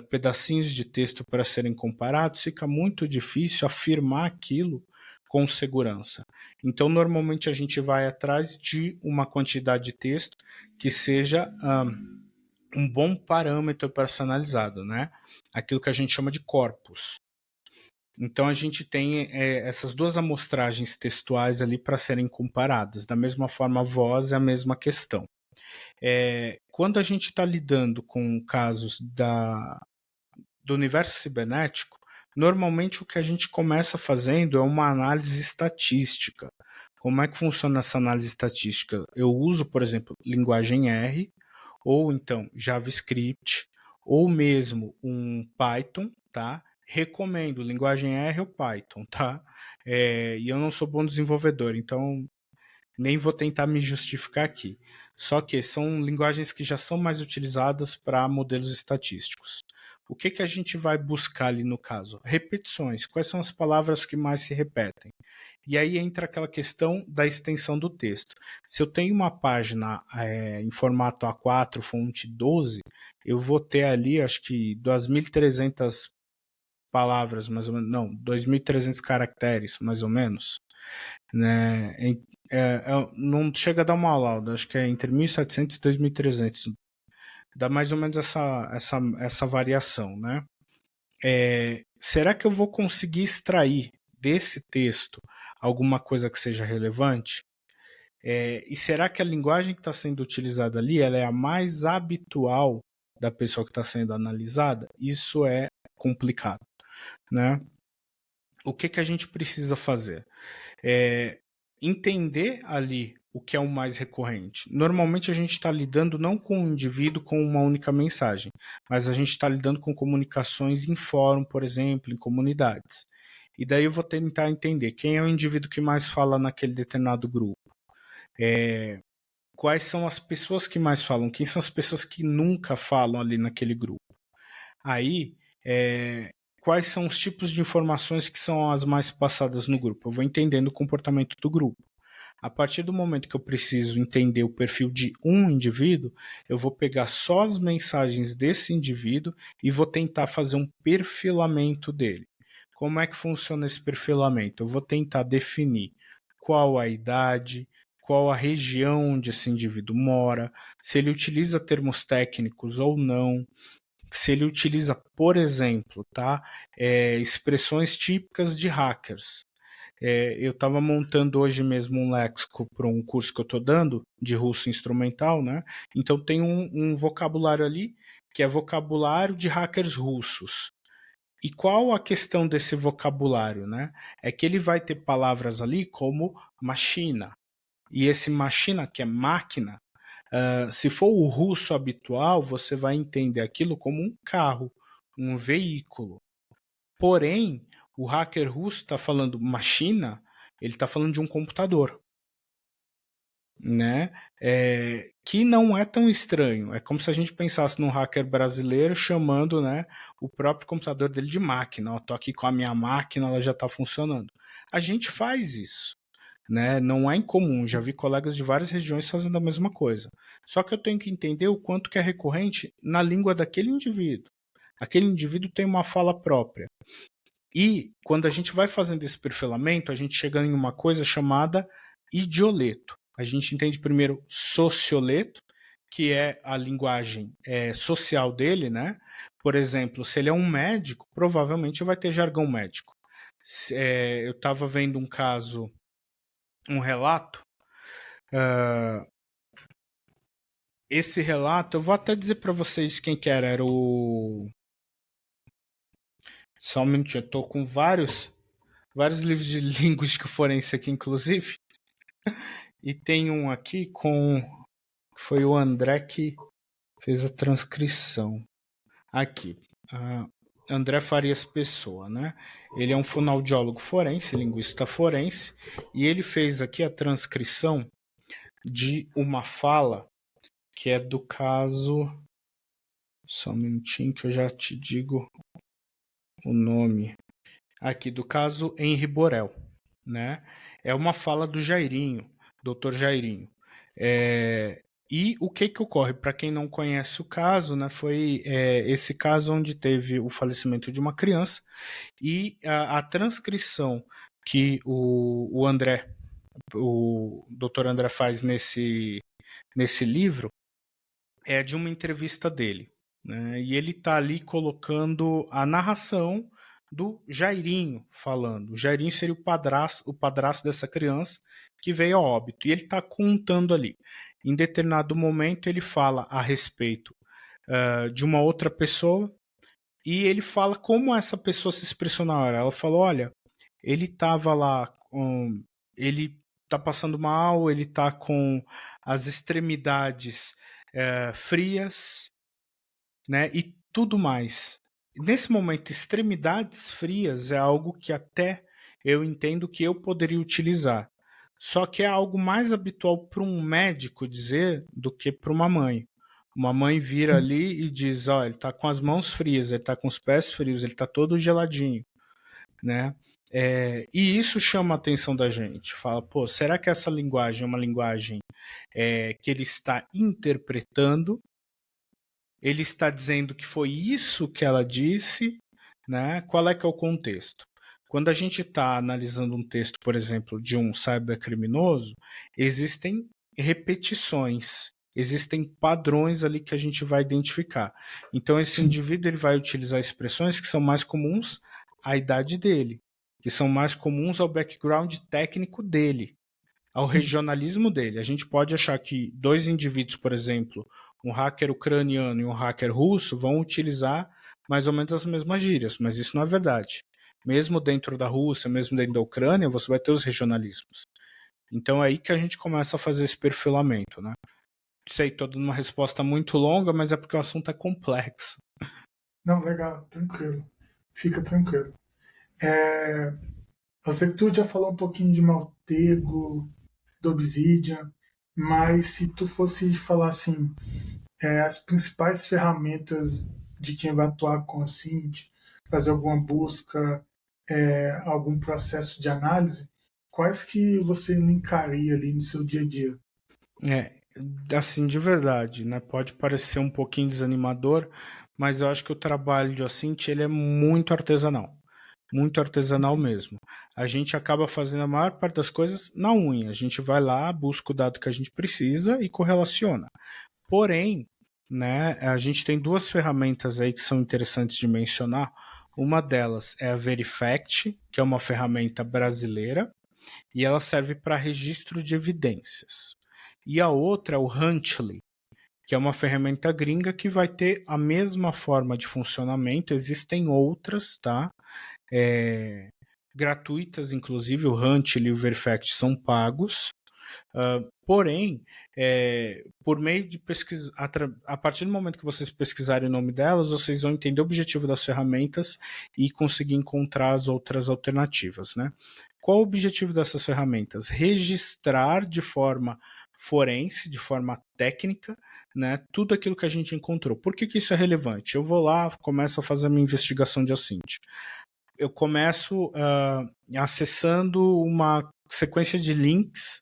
pedacinhos de texto para serem comparados, fica muito difícil afirmar aquilo com segurança. Então, normalmente a gente vai atrás de uma quantidade de texto que seja um bom parâmetro personalizado, né? Aquilo que a gente chama de corpus. Então a gente tem essas duas amostragens textuais ali para serem comparadas. Da mesma forma, a voz é a mesma questão. Quando a gente está lidando com casos do universo cibernético, normalmente o que a gente começa fazendo é uma análise estatística. Como é que funciona essa análise estatística? Eu uso, por exemplo, linguagem R, ou então JavaScript, ou mesmo um Python, tá? Recomendo linguagem R ou Python, tá? E eu não sou bom desenvolvedor, então Nem vou tentar me justificar aqui. Só que são linguagens que já são mais utilizadas para modelos estatísticos. O que a gente vai buscar ali no caso? Repetições. Quais são as palavras que mais se repetem? E aí entra aquela questão da extensão do texto. Se eu tenho uma página em formato A4, fonte 12, eu vou ter ali, acho que 2.300 palavras, mais ou menos, não, 2.300 caracteres, mais ou menos, né? Não chega a dar uma aula, acho que é entre 1.700 e 2.300. Dá mais ou menos essa variação, né? Será que eu vou conseguir extrair desse texto alguma coisa que seja relevante? E será que a linguagem que está sendo utilizada ali ela é a mais habitual da pessoa que está sendo analisada? Isso é complicado, né? O que a gente precisa fazer? Entender ali o que é o mais recorrente. Normalmente a gente está lidando não com um indivíduo com uma única mensagem, mas a gente está lidando com comunicações em fórum, por exemplo, em comunidades. E daí eu vou tentar entender quem é o indivíduo que mais fala naquele determinado grupo. Quais são as pessoas que mais falam? Quem são as pessoas que nunca falam ali naquele grupo? Aí, quais são os tipos de informações que são as mais passadas no grupo? Eu vou entendendo o comportamento do grupo. A partir do momento que eu preciso entender o perfil de um indivíduo, eu vou pegar só as mensagens desse indivíduo e vou tentar fazer um perfilamento dele. Como é que funciona esse perfilamento? Eu vou tentar definir qual a idade, qual a região onde esse indivíduo mora, se ele utiliza termos técnicos ou não, se ele utiliza, por exemplo, expressões típicas de hackers. Eu estava montando hoje mesmo um léxico para um curso que eu estou dando de russo instrumental, né? Então tem um vocabulário ali que é vocabulário de hackers russos. E qual a questão desse vocabulário, né? É que ele vai ter palavras ali como machina. E esse machina, que é máquina, se for o russo habitual, você vai entender aquilo como um carro, um veículo. Porém, o hacker russo está falando machina, ele está falando de um computador, né? Que não é tão estranho. É como se a gente pensasse num hacker brasileiro chamando, né, o próprio computador dele de máquina. Estou aqui com a minha máquina, ela já está funcionando. A gente faz isso. Né? Não é incomum, já vi colegas de várias regiões fazendo a mesma coisa. Só que eu tenho que entender o quanto que é recorrente na língua daquele indivíduo. Aquele indivíduo tem uma fala própria. E quando a gente vai fazendo esse perfilamento, a gente chega em uma coisa chamada idioleto. A gente entende primeiro socioleto, que é a linguagem social dele, né? Por exemplo, se ele é um médico, provavelmente vai ter jargão médico. Eu estava vendo um caso, um relato. Esse relato, eu vou até dizer para vocês quem que era o... Só um minutinho, eu tô com vários livros de linguística forense aqui, inclusive. E tem um aqui com... Foi o André que fez a transcrição. Aqui. André Farias Pessoa, né? Ele é um fonoaudiólogo forense, linguista forense, e ele fez aqui a transcrição de uma fala que é do caso... Só um minutinho que eu já te digo o nome. Aqui, do caso Henri Borel, né? É uma fala do Jairinho, Dr. Jairinho. E o que ocorre? Para quem não conhece o caso, né, foi esse caso onde teve o falecimento de uma criança e a transcrição que o André, o Dr. André faz nesse livro é de uma entrevista dele. Né? E ele está ali colocando a narração do Jairinho falando. O Jairinho seria o padrasto dessa criança que veio a óbito. E ele está contando ali. Em determinado momento, ele fala a respeito de uma outra pessoa e ele fala como essa pessoa se expressou na hora. Ela falou, olha, ele estava lá, ele está passando mal, ele está com as extremidades frias, né, e tudo mais. Nesse momento, extremidades frias é algo que até eu entendo que eu poderia utilizar. Só que é algo mais habitual para um médico dizer do que para uma mãe. Uma mãe vira Sim. ali e diz, ó, ele tá com as mãos frias, ele tá com os pés frios, ele tá todo geladinho, né? E isso chama a atenção da gente. Fala, pô, será que essa linguagem é uma linguagem que ele está interpretando? Ele está dizendo que foi isso que ela disse, né? Qual é que é o contexto? Quando a gente está analisando um texto, por exemplo, de um cybercriminoso, existem repetições, existem padrões ali que a gente vai identificar. Então, esse Sim. indivíduo ele vai utilizar expressões que são mais comuns à idade dele, que são mais comuns ao background técnico dele, ao regionalismo dele. A gente pode achar que dois indivíduos, por exemplo, um hacker ucraniano e um hacker russo, vão utilizar mais ou menos as mesmas gírias, mas isso não é verdade. Mesmo dentro da Rússia, mesmo dentro da Ucrânia, você vai ter os regionalismos. Então é aí que a gente começa a fazer esse perfilamento, né? Sei, tô dando uma resposta muito longa, mas é porque o assunto é complexo. Não, legal, tranquilo. Fica tranquilo. É, eu sei que tu já falou um pouquinho de Maltego, do Obsidian, mas se tu fosse falar assim, as principais ferramentas de quem vai atuar com a Cint, fazer alguma busca, algum processo de análise, quais que você linkaria ali no seu dia a dia? É, assim, de verdade, né? Pode parecer um pouquinho desanimador, mas eu acho que o trabalho de Ocint, ele é muito artesanal mesmo. A gente acaba fazendo a maior parte das coisas na unha. A gente vai lá, busca o dado que a gente precisa e correlaciona. Porém, né, a gente tem duas ferramentas aí que são interessantes de mencionar. Uma delas é a Verifact, que é uma ferramenta brasileira, e ela serve para registro de evidências. E a outra é o Huntley, que é uma ferramenta gringa que vai ter a mesma forma de funcionamento. Existem outras, tá? Gratuitas, inclusive o Huntley e o Verifact são pagos. Porém, por meio de pesquisa, a partir do momento que vocês pesquisarem o nome delas, vocês vão entender o objetivo das ferramentas e conseguir encontrar as outras alternativas, né? Qual o objetivo dessas ferramentas? Registrar de forma forense, de forma técnica, né, tudo aquilo que a gente encontrou. Por que isso é relevante? Eu vou lá, começo a fazer a minha investigação de Ocint. Eu começo acessando uma sequência de links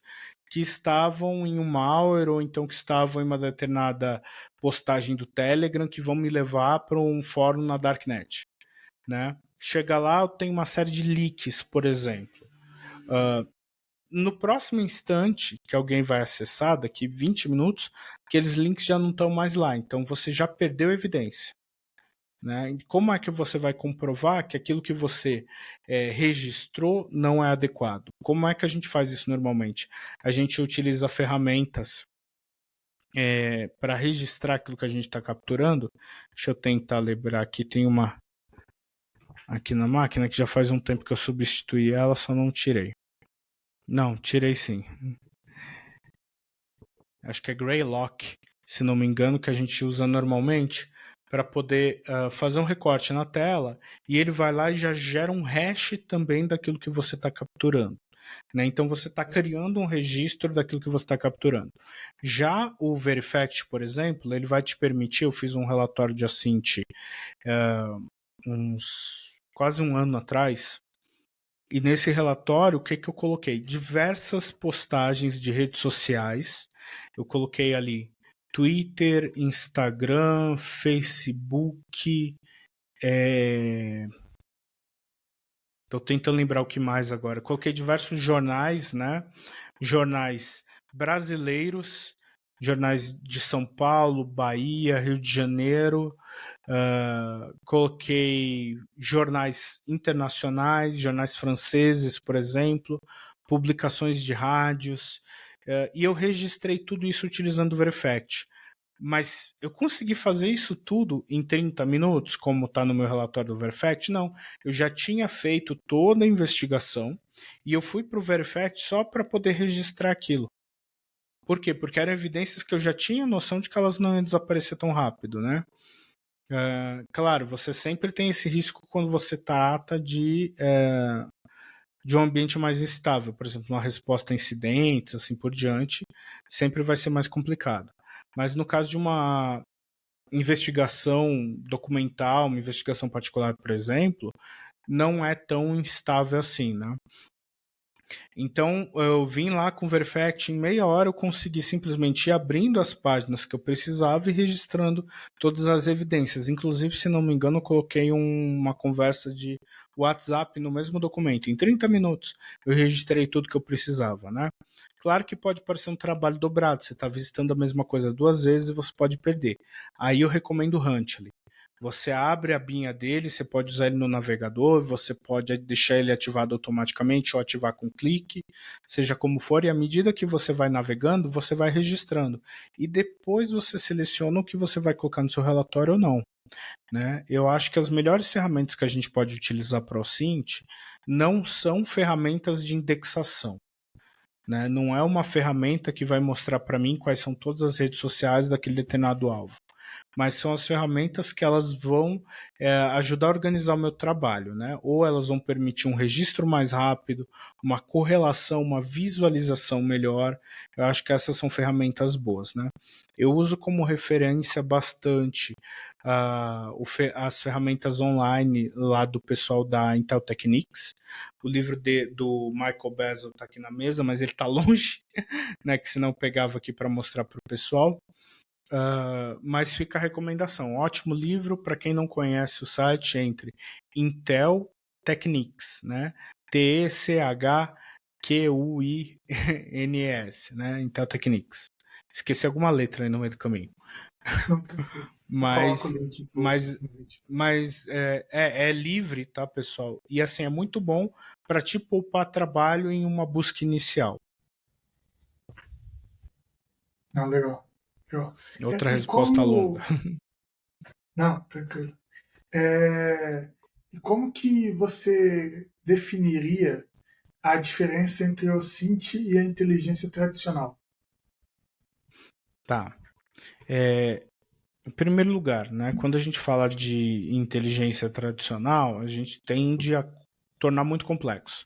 que estavam em um malware ou então que estavam em uma determinada postagem do Telegram que vão me levar para um fórum na Darknet, né? Chega lá, eu tenho uma série de leaks, por exemplo. No próximo instante que alguém vai acessar, daqui 20 minutos, aqueles links já não estão mais lá, então você já perdeu evidência. Né? Como é que você vai comprovar que aquilo que você registrou não é adequado? Como é que a gente faz isso normalmente? A gente utiliza ferramentas para registrar aquilo que a gente está capturando. Deixa eu tentar lembrar aqui. Tem uma aqui na máquina que já faz um tempo que eu substituí ela, só não tirei. Não, tirei sim. Acho que é Greylock, se não me engano, que a gente usa normalmente para poder fazer um recorte na tela e ele vai lá e já gera um hash também daquilo que você está capturando. Né? Então você está criando um registro daquilo que você está capturando. Já o Verifact, por exemplo, ele vai te permitir, eu fiz um relatório de Ocint uns quase um ano atrás, e nesse relatório, o que eu coloquei? Diversas postagens de redes sociais. Eu coloquei ali Twitter, Instagram, Facebook. Estou tentando lembrar o que mais agora. Eu coloquei diversos jornais, né? Jornais brasileiros, jornais de São Paulo, Bahia, Rio de Janeiro. Coloquei jornais internacionais, jornais franceses, por exemplo, publicações de rádios, e eu registrei tudo isso utilizando o Verifact. Mas eu consegui fazer isso tudo em 30 minutos, como está no meu relatório do Verifact? Não. Eu já tinha feito toda a investigação e eu fui para o Verifact só para poder registrar aquilo. Por quê? Porque eram evidências que eu já tinha noção de que elas não iam desaparecer tão rápido, né? Claro, você sempre tem esse risco quando você trata de de um ambiente mais estável. Por exemplo, uma resposta a incidentes, assim por diante, sempre vai ser mais complicado. Mas no caso de uma investigação documental, uma investigação particular, por exemplo, não é tão instável assim, né? Então, eu vim lá com o Verifact, em meia hora eu consegui simplesmente ir abrindo as páginas que eu precisava e registrando todas as evidências. Inclusive, se não me engano, eu coloquei uma conversa de WhatsApp no mesmo documento. Em 30 minutos eu registrei tudo que eu precisava, né? Claro que pode parecer um trabalho dobrado, você está visitando a mesma coisa 2 vezes e você pode perder. Aí eu recomendo o Huntley. Você abre a abinha dele, você pode usar ele no navegador, você pode deixar ele ativado automaticamente ou ativar com clique, seja como for, e à medida que você vai navegando, você vai registrando. E depois você seleciona o que você vai colocar no seu relatório ou não. Né? Eu acho que as melhores ferramentas que a gente pode utilizar para o OSINT não são ferramentas de indexação. Né? Não é uma ferramenta que vai mostrar para mim quais são todas as redes sociais daquele determinado alvo, mas são as ferramentas que elas vão ajudar a organizar o meu trabalho, né? Ou elas vão permitir um registro mais rápido, uma correlação, uma visualização melhor. Eu acho que essas são ferramentas boas, né? Eu uso como referência bastante as ferramentas online lá do pessoal da Intel Techniques. O livro do Michael Bazzell está aqui na mesa, mas ele está longe, né? Que senão eu pegava aqui para mostrar para o pessoal. Mas fica a recomendação. Ótimo livro para quem não conhece o site, entre Intel Techniques, né? TECHQUINS, né? Intel Techniques. Esqueci alguma letra aí no meio do caminho. Coloco o link mas, no vídeo. mas é livre, tá, pessoal? E assim, é muito bom para te poupar trabalho em uma busca inicial. Não, legal. Outra E resposta como... longa. Não, tranquilo. E como que você definiria a diferença entre o OSINT e a inteligência tradicional? Tá. Em primeiro lugar, né, quando a gente fala de inteligência tradicional, a gente tende a tornar muito complexo.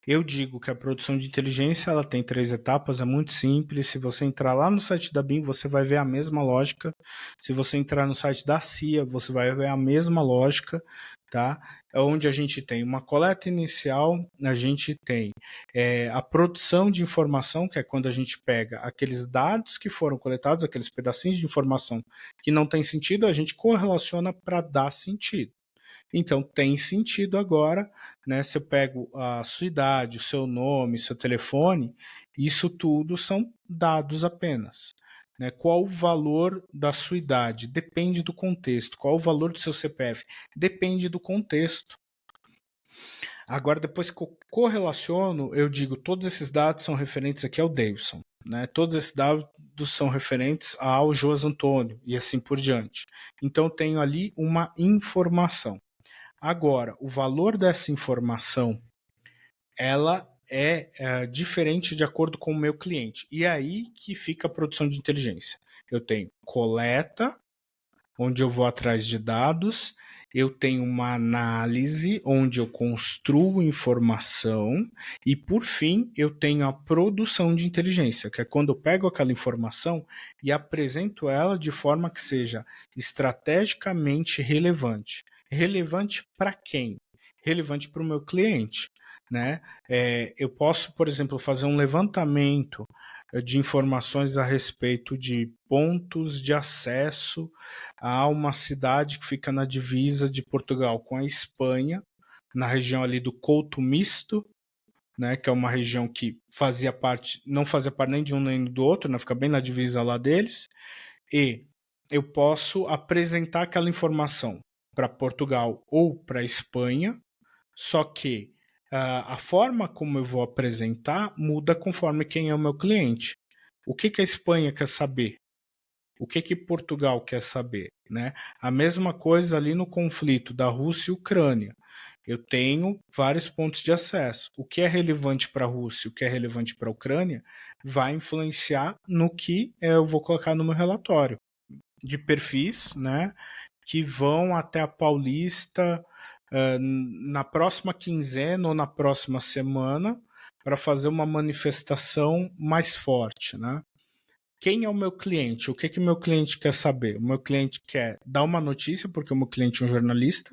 Eu digo que a produção de inteligência ela tem 3 etapas, é muito simples. Se você entrar lá no site da BIM, você vai ver a mesma lógica. Se você entrar no site da CIA, você vai ver a mesma lógica, tá? É onde a gente tem uma coleta inicial, a gente tem a produção de informação, que é quando a gente pega aqueles dados que foram coletados, aqueles pedacinhos de informação que não tem sentido, a gente correlaciona para dar sentido. Então tem sentido agora, né? Se eu pego a sua idade, o seu nome, seu telefone, isso tudo são dados apenas. Né? Qual o valor da sua idade? Depende do contexto. Qual o valor do seu CPF? Depende do contexto. Agora, depois que eu correlaciono, eu digo todos esses dados são referentes aqui ao Davidson. Né? Todos esses dados são referentes ao Joas Antônio e assim por diante. Então, eu tenho ali uma informação. Agora, o valor dessa informação, ela é diferente de acordo com o meu cliente. E é aí que fica a produção de inteligência. Eu tenho coleta, onde eu vou atrás de dados, eu tenho uma análise, onde eu construo informação, e por fim, eu tenho a produção de inteligência, que é quando eu pego aquela informação e apresento ela de forma que seja estrategicamente relevante. Relevante para quem? Relevante para o meu cliente. Né? Eu posso, por exemplo, fazer um levantamento de informações a respeito de pontos de acesso a uma cidade que fica na divisa de Portugal com a Espanha, na região ali do Couto Misto, né, que é uma região que não fazia parte nem de um nem do outro, né, fica bem na divisa lá deles, e eu posso apresentar aquela informação para Portugal ou para a Espanha, só que a forma como eu vou apresentar muda conforme quem é o meu cliente. O que a Espanha quer saber? O que Portugal quer saber? Né? A mesma coisa ali no conflito da Rússia e Ucrânia. Eu tenho vários pontos de acesso. O que é relevante para a Rússia, o que é relevante para a Ucrânia, vai influenciar no que eu vou colocar no meu relatório de perfis, né, que vão até a Paulista, na próxima quinzena ou na próxima semana para fazer uma manifestação mais forte, né? Quem é o meu cliente? O que o meu cliente quer saber? O meu cliente quer dar uma notícia, porque o meu cliente é um jornalista.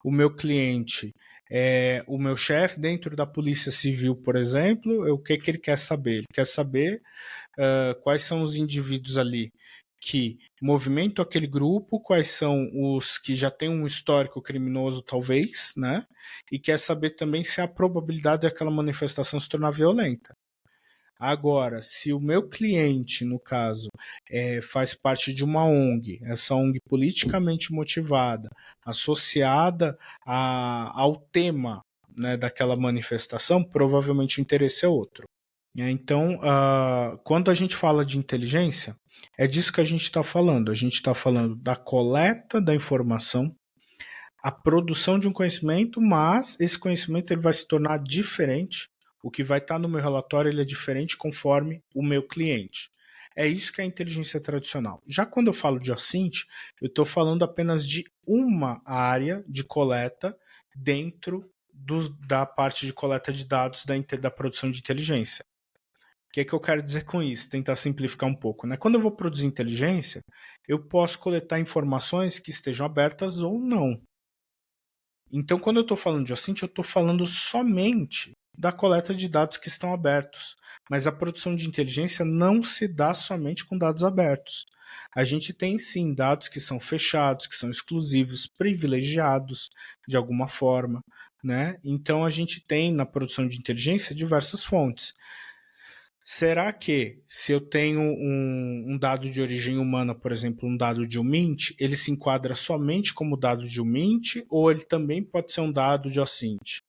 O meu cliente é o meu chefe dentro da Polícia Civil, por exemplo. O que ele quer saber? Ele quer saber quais são os indivíduos ali que movimentam aquele grupo, quais são os que já têm um histórico criminoso, talvez, né? E quer saber também se há probabilidade daquela manifestação se tornar violenta. Agora, se o meu cliente, no caso, faz parte de uma ONG, essa ONG politicamente motivada, associada ao tema, né, daquela manifestação, provavelmente o interesse é outro. Então, quando a gente fala de inteligência, é disso que a gente está falando. A gente está falando da coleta da informação, a produção de um conhecimento, mas esse conhecimento ele vai se tornar diferente. O que vai estar no meu relatório ele é diferente conforme o meu cliente. É isso que é a inteligência tradicional. Já quando eu falo de OSINT, eu estou falando apenas de uma área de coleta dentro da parte de coleta de dados da produção de inteligência. O que eu quero dizer com isso? Tentar simplificar um pouco, né? Quando eu vou produzir inteligência, eu posso coletar informações que estejam abertas ou não. Então, quando eu estou falando de OSINT, eu estou falando somente da coleta de dados que estão abertos. Mas a produção de inteligência não se dá somente com dados abertos. A gente tem sim dados que são fechados, que são exclusivos, privilegiados de alguma forma, né? Então a gente tem na produção de inteligência diversas fontes. Será que, se eu tenho um dado de origem humana, por exemplo, um dado de um MINT, ele se enquadra somente como dado de um MINT ou ele também pode ser um dado de OSINT?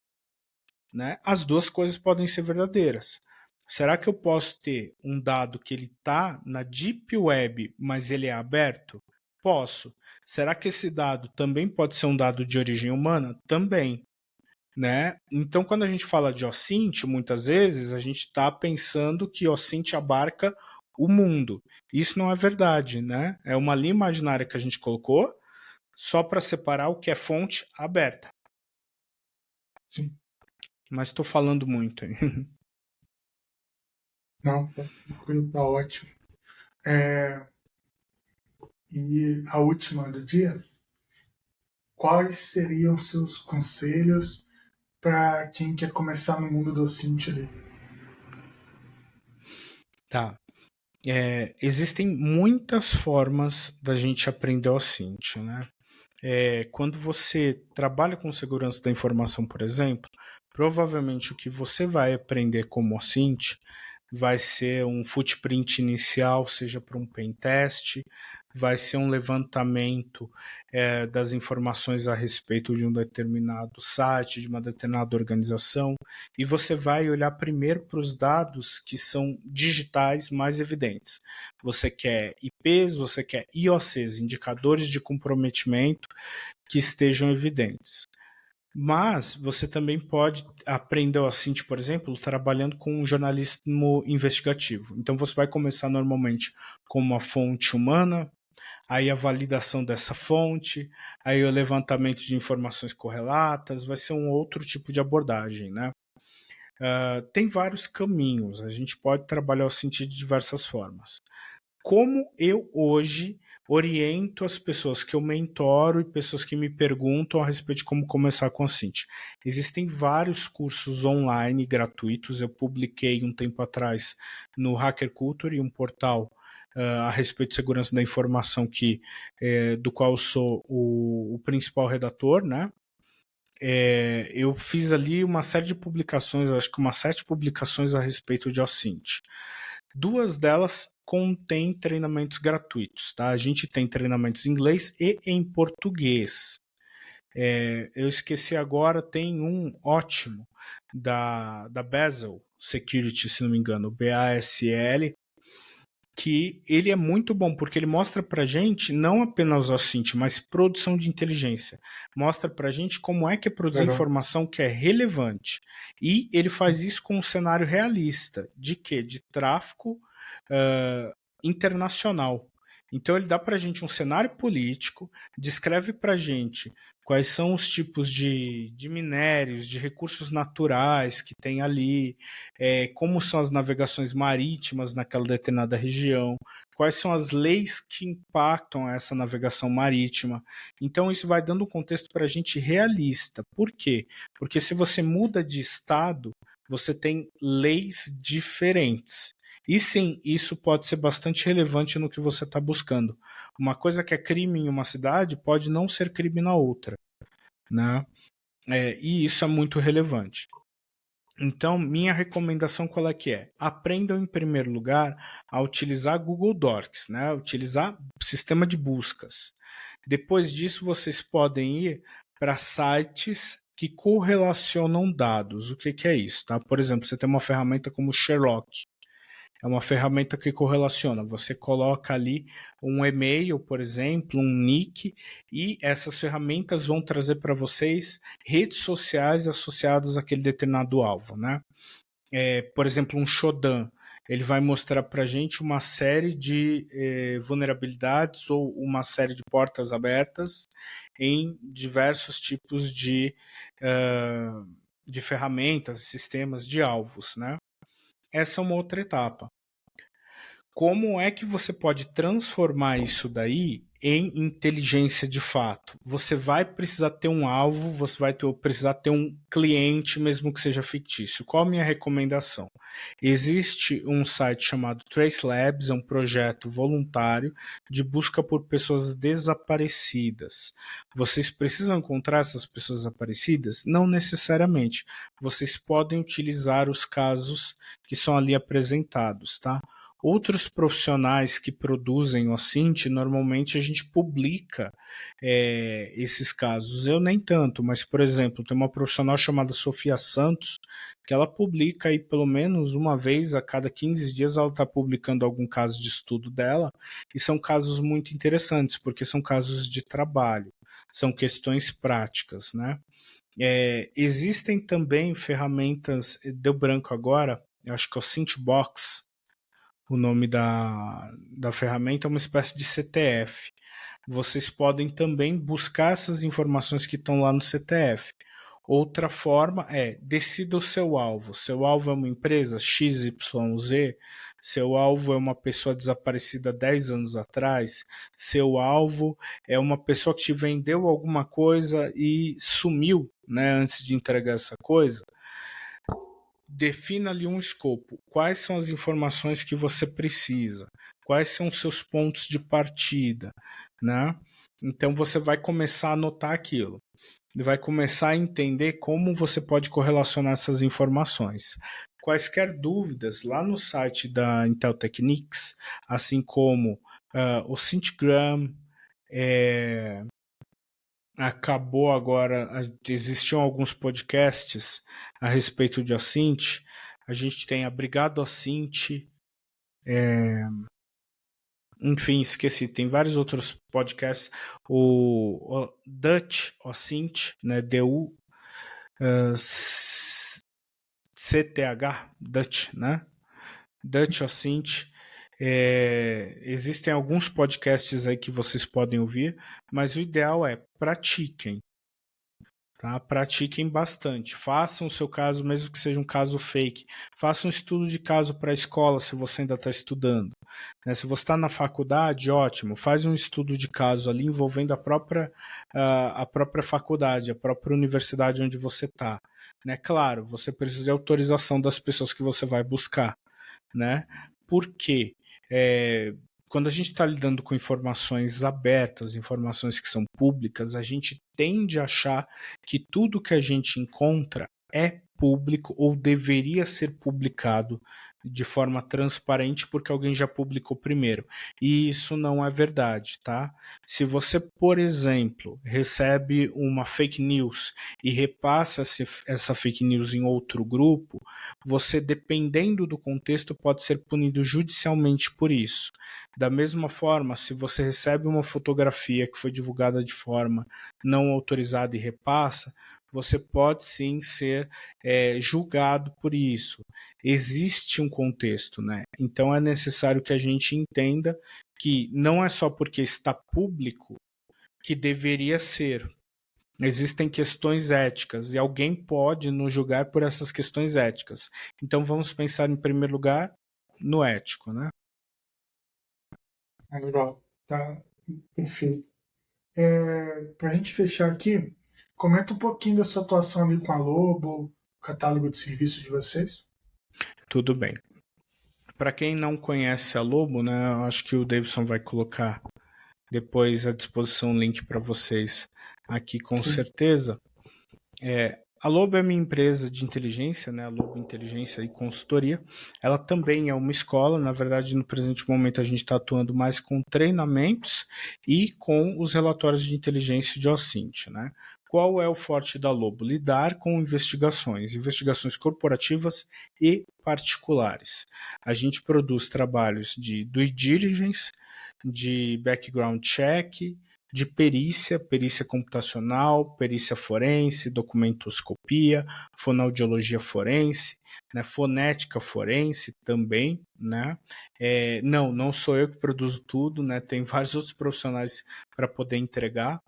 Né? As duas coisas podem ser verdadeiras. Será que eu posso ter um dado que ele está na Deep Web, mas ele é aberto? Posso. Será que esse dado também pode ser um dado de origem humana? Também. Né? Então, quando a gente fala de OSINT, muitas vezes a gente está pensando que OSINT abarca o mundo. Isso não é verdade, né? É uma linha imaginária que a gente colocou só para separar o que é fonte aberta. Sim. Mas estou falando muito. Não, tá ótimo. E a última do dia, quais seriam seus conselhos para quem quer começar no mundo do OSINT ali? Tá. Existem muitas formas da gente aprender OSINT, né? Quando você trabalha com segurança da informação, por exemplo, provavelmente o que você vai aprender como OSINT vai ser um footprint inicial, seja para um pen test, vai ser um levantamento das informações a respeito de um determinado site, de uma determinada organização, e você vai olhar primeiro para os dados que são digitais mais evidentes. Você quer IPs, você quer IOCs, indicadores de comprometimento que estejam evidentes. Mas você também pode aprender o OSINT, por exemplo, trabalhando com jornalismo investigativo. Então você vai começar normalmente com uma fonte humana, aí a validação dessa fonte, aí o levantamento de informações correlatas, vai ser um outro tipo de abordagem, né? Tem vários caminhos, a gente pode trabalhar o OSINT de diversas formas. Como eu hoje oriento as pessoas que eu mentoro e pessoas que me perguntam a respeito de como começar com a OSINT. Existem vários cursos online gratuitos. Eu publiquei um tempo atrás no Hacker Culture, um portal a respeito de segurança da informação do qual eu sou o principal redator, né? Eu fiz ali uma série de publicações, acho que umas 7 publicações a respeito de OSINT. 2 delas contêm treinamentos gratuitos, tá? A gente tem treinamentos em inglês e em português. Eu esqueci agora, tem um ótimo da Basel Security, se não me engano, BASL, que ele é muito bom, porque ele mostra pra gente não apenas o OSINT, mas produção de inteligência. Mostra pra gente como é que é produzir informação que é relevante. E ele faz isso com um cenário realista. De quê? De tráfico internacional. Então ele dá para a gente um cenário político, descreve para a gente quais são os tipos de minérios, de recursos naturais que tem ali, como são as navegações marítimas naquela determinada região, quais são as leis que impactam essa navegação marítima. Então isso vai dando um contexto para a gente realista. Por quê? Porque se você muda de estado, você tem leis diferentes. E sim, isso pode ser bastante relevante no que você está buscando. Uma coisa que é crime em uma cidade pode não ser crime na outra, né? E isso é muito relevante. Então, minha recomendação qual é que é? Aprendam em primeiro lugar a utilizar Google Docs, né? Utilizar sistema de buscas. Depois disso, vocês podem ir para sites que correlacionam dados. O que é isso? Tá? Por exemplo, você tem uma ferramenta como Sherlock. É uma ferramenta que correlaciona. Você coloca ali um e-mail, por exemplo, um nick, e essas ferramentas vão trazer para vocês redes sociais associadas àquele determinado alvo, né? Por exemplo, um Shodan. Ele vai mostrar para a gente uma série de vulnerabilidades ou uma série de portas abertas em diversos tipos de ferramentas, sistemas de alvos, né? Essa é uma outra etapa. Como é que você pode transformar isso daí em inteligência de fato? Você vai precisar ter um alvo, você vai precisar ter um cliente, mesmo que seja fictício. Qual a minha recomendação? Existe um site chamado Trace Labs, é um projeto voluntário de busca por pessoas desaparecidas. Vocês precisam encontrar essas pessoas desaparecidas? Não necessariamente. Vocês podem utilizar os casos que são ali apresentados, tá? Outros profissionais que produzem o OSINT, normalmente a gente publica esses casos. Eu nem tanto, mas, por exemplo, tem uma profissional chamada Sofia Santos, que ela publica aí pelo menos uma vez a cada 15 dias, ela está publicando algum caso de estudo dela, e são casos muito interessantes, porque são casos de trabalho, são questões práticas, né? Existem também ferramentas, deu branco agora, eu acho que é o Cintbox, o nome da ferramenta, é uma espécie de CTF. Vocês podem também buscar essas informações que estão lá no CTF. Outra forma decida o seu alvo. Seu alvo é uma empresa XYZ, seu alvo é uma pessoa desaparecida 10 anos atrás, seu alvo é uma pessoa que te vendeu alguma coisa e sumiu, né, antes de entregar essa coisa. Defina ali um escopo. Quais são as informações que você precisa? Quais são os seus pontos de partida, né? Então você vai começar a anotar aquilo. Vai começar a entender como você pode correlacionar essas informações. Quaisquer dúvidas, lá no site da Intel Techniques, assim como o Cintgram, acabou agora, existiam alguns podcasts a respeito de OSINT, a gente tem a Brigada OSINT, enfim, esqueci, tem vários outros podcasts, o Dutch OSINT, né, DU, CTH, Dutch, né, Dutch OSINT. Existem alguns podcasts aí que vocês podem ouvir, mas o ideal é pratiquem. Tá? Pratiquem bastante. Façam o seu caso, mesmo que seja um caso fake. Façam um estudo de caso para a escola, se você ainda está estudando. Né? Se você está na faculdade, ótimo. Faz um estudo de caso ali envolvendo a própria faculdade, a própria universidade onde você está. Né? Claro, você precisa de autorização das pessoas que você vai buscar. Né? Por quê? Quando a gente está lidando com informações abertas, informações que são públicas, a gente tende a achar que tudo que a gente encontra é público ou deveria ser publicado de forma transparente porque alguém já publicou primeiro. E isso não é verdade, tá? Se você, por exemplo, recebe uma fake news e repassa essa fake news em outro grupo, você, dependendo do contexto, pode ser punido judicialmente por isso. Da mesma forma, se você recebe uma fotografia que foi divulgada de forma não autorizada e repassa, você pode sim ser julgado por isso. Existe um contexto, né? Então é necessário que a gente entenda que não é só porque está público que deveria ser. Existem questões éticas e alguém pode nos julgar por essas questões éticas. Então vamos pensar em primeiro lugar no ético, né? Legal, tá perfeito. Para a gente fechar aqui, comenta um pouquinho da sua atuação ali com a Lobo, o catálogo de serviços de vocês. Tudo bem. Para quem não conhece a Lobo, né, eu acho que o Davidson vai colocar depois à disposição um link para vocês aqui com Sim. certeza. A Lobo é minha empresa de inteligência, né? A Lobo Inteligência e Consultoria. Ela também é uma escola. Na verdade, no presente momento, a gente está atuando mais com treinamentos e com os relatórios de inteligência de OSINT, né? Qual é o forte da Lobo? Lidar com investigações corporativas e particulares. A gente produz trabalhos de due diligence, de background check, de perícia computacional, perícia forense, documentoscopia, fonoaudiologia forense, né, fonética forense também, né? Não sou eu que produzo tudo, né? Tem vários outros profissionais para poder entregar.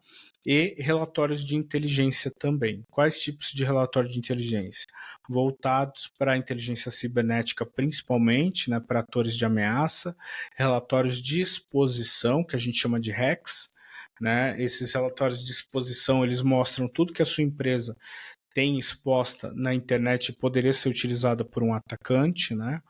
E relatórios de inteligência também. Quais tipos de relatório de inteligência? Voltados para a inteligência cibernética principalmente, né, para atores de ameaça, relatórios de exposição, que a gente chama de REX, né? Esses relatórios de exposição, eles mostram tudo que a sua empresa tem exposta na internet e poderia ser utilizada por um atacante, né?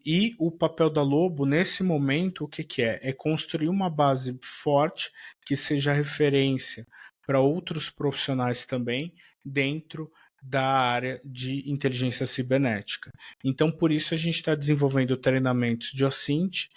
E o papel da Lobo, nesse momento, o que é? É construir uma base forte que seja referência para outros profissionais também dentro da área de inteligência cibernética. Então, por isso, a gente está desenvolvendo treinamentos de OSINT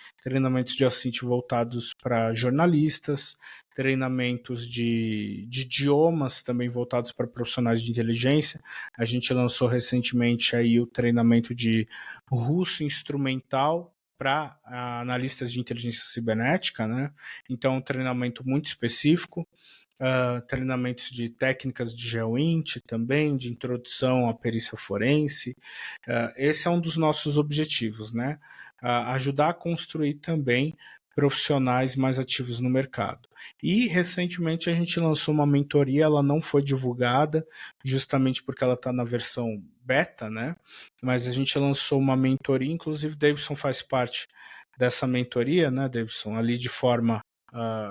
voltados para jornalistas, treinamentos de idiomas também voltados para profissionais de inteligência. A gente lançou recentemente aí o treinamento de russo instrumental para analistas de inteligência cibernética, né? Então, um treinamento muito específico. Treinamentos de técnicas de GeoInt também, de introdução à perícia forense. Esse é um dos nossos objetivos, né? Ajudar a construir também profissionais mais ativos no mercado. E recentemente a gente lançou uma mentoria, ela não foi divulgada, justamente porque ela está na versão beta, né? Mas a gente lançou uma mentoria, inclusive o Davidson faz parte dessa mentoria, né, Davidson? Ali de forma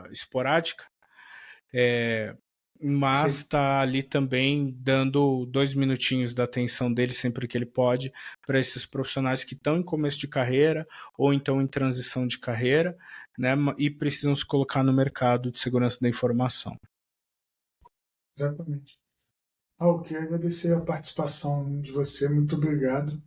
esporádica. Mas está ali também dando 2 minutinhos da atenção dele sempre que ele pode para esses profissionais que estão em começo de carreira ou então em transição de carreira, né, e precisam se colocar no mercado de segurança da informação. Exatamente. Eu queria agradecer a participação de você, muito obrigado.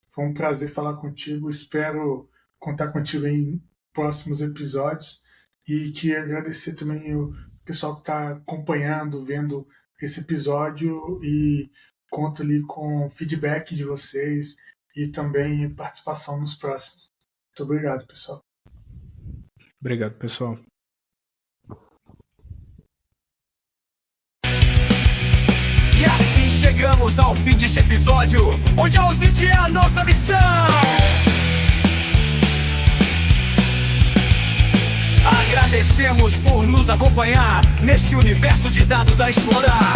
Foi um prazer falar contigo, espero contar contigo em próximos episódios e queria agradecer também o pessoal que está acompanhando, vendo esse episódio e conto ali com feedback de vocês e também participação nos próximos. Muito obrigado, pessoal. Obrigado, pessoal. E assim chegamos ao fim deste episódio, onde a OSINT é a nossa missão. Agradecemos por nos acompanhar neste universo de dados a explorar.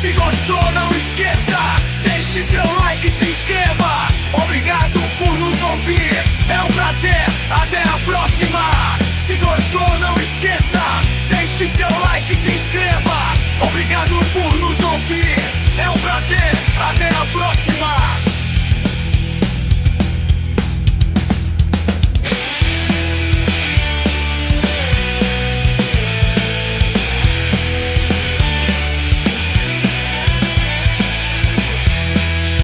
Se gostou, não esqueça, deixe seu like e se inscreva. Obrigado por nos ouvir, é um prazer, até a próxima. Se gostou, não esqueça, deixe seu like e se inscreva. Obrigado por nos ouvir, é um prazer, até a próxima.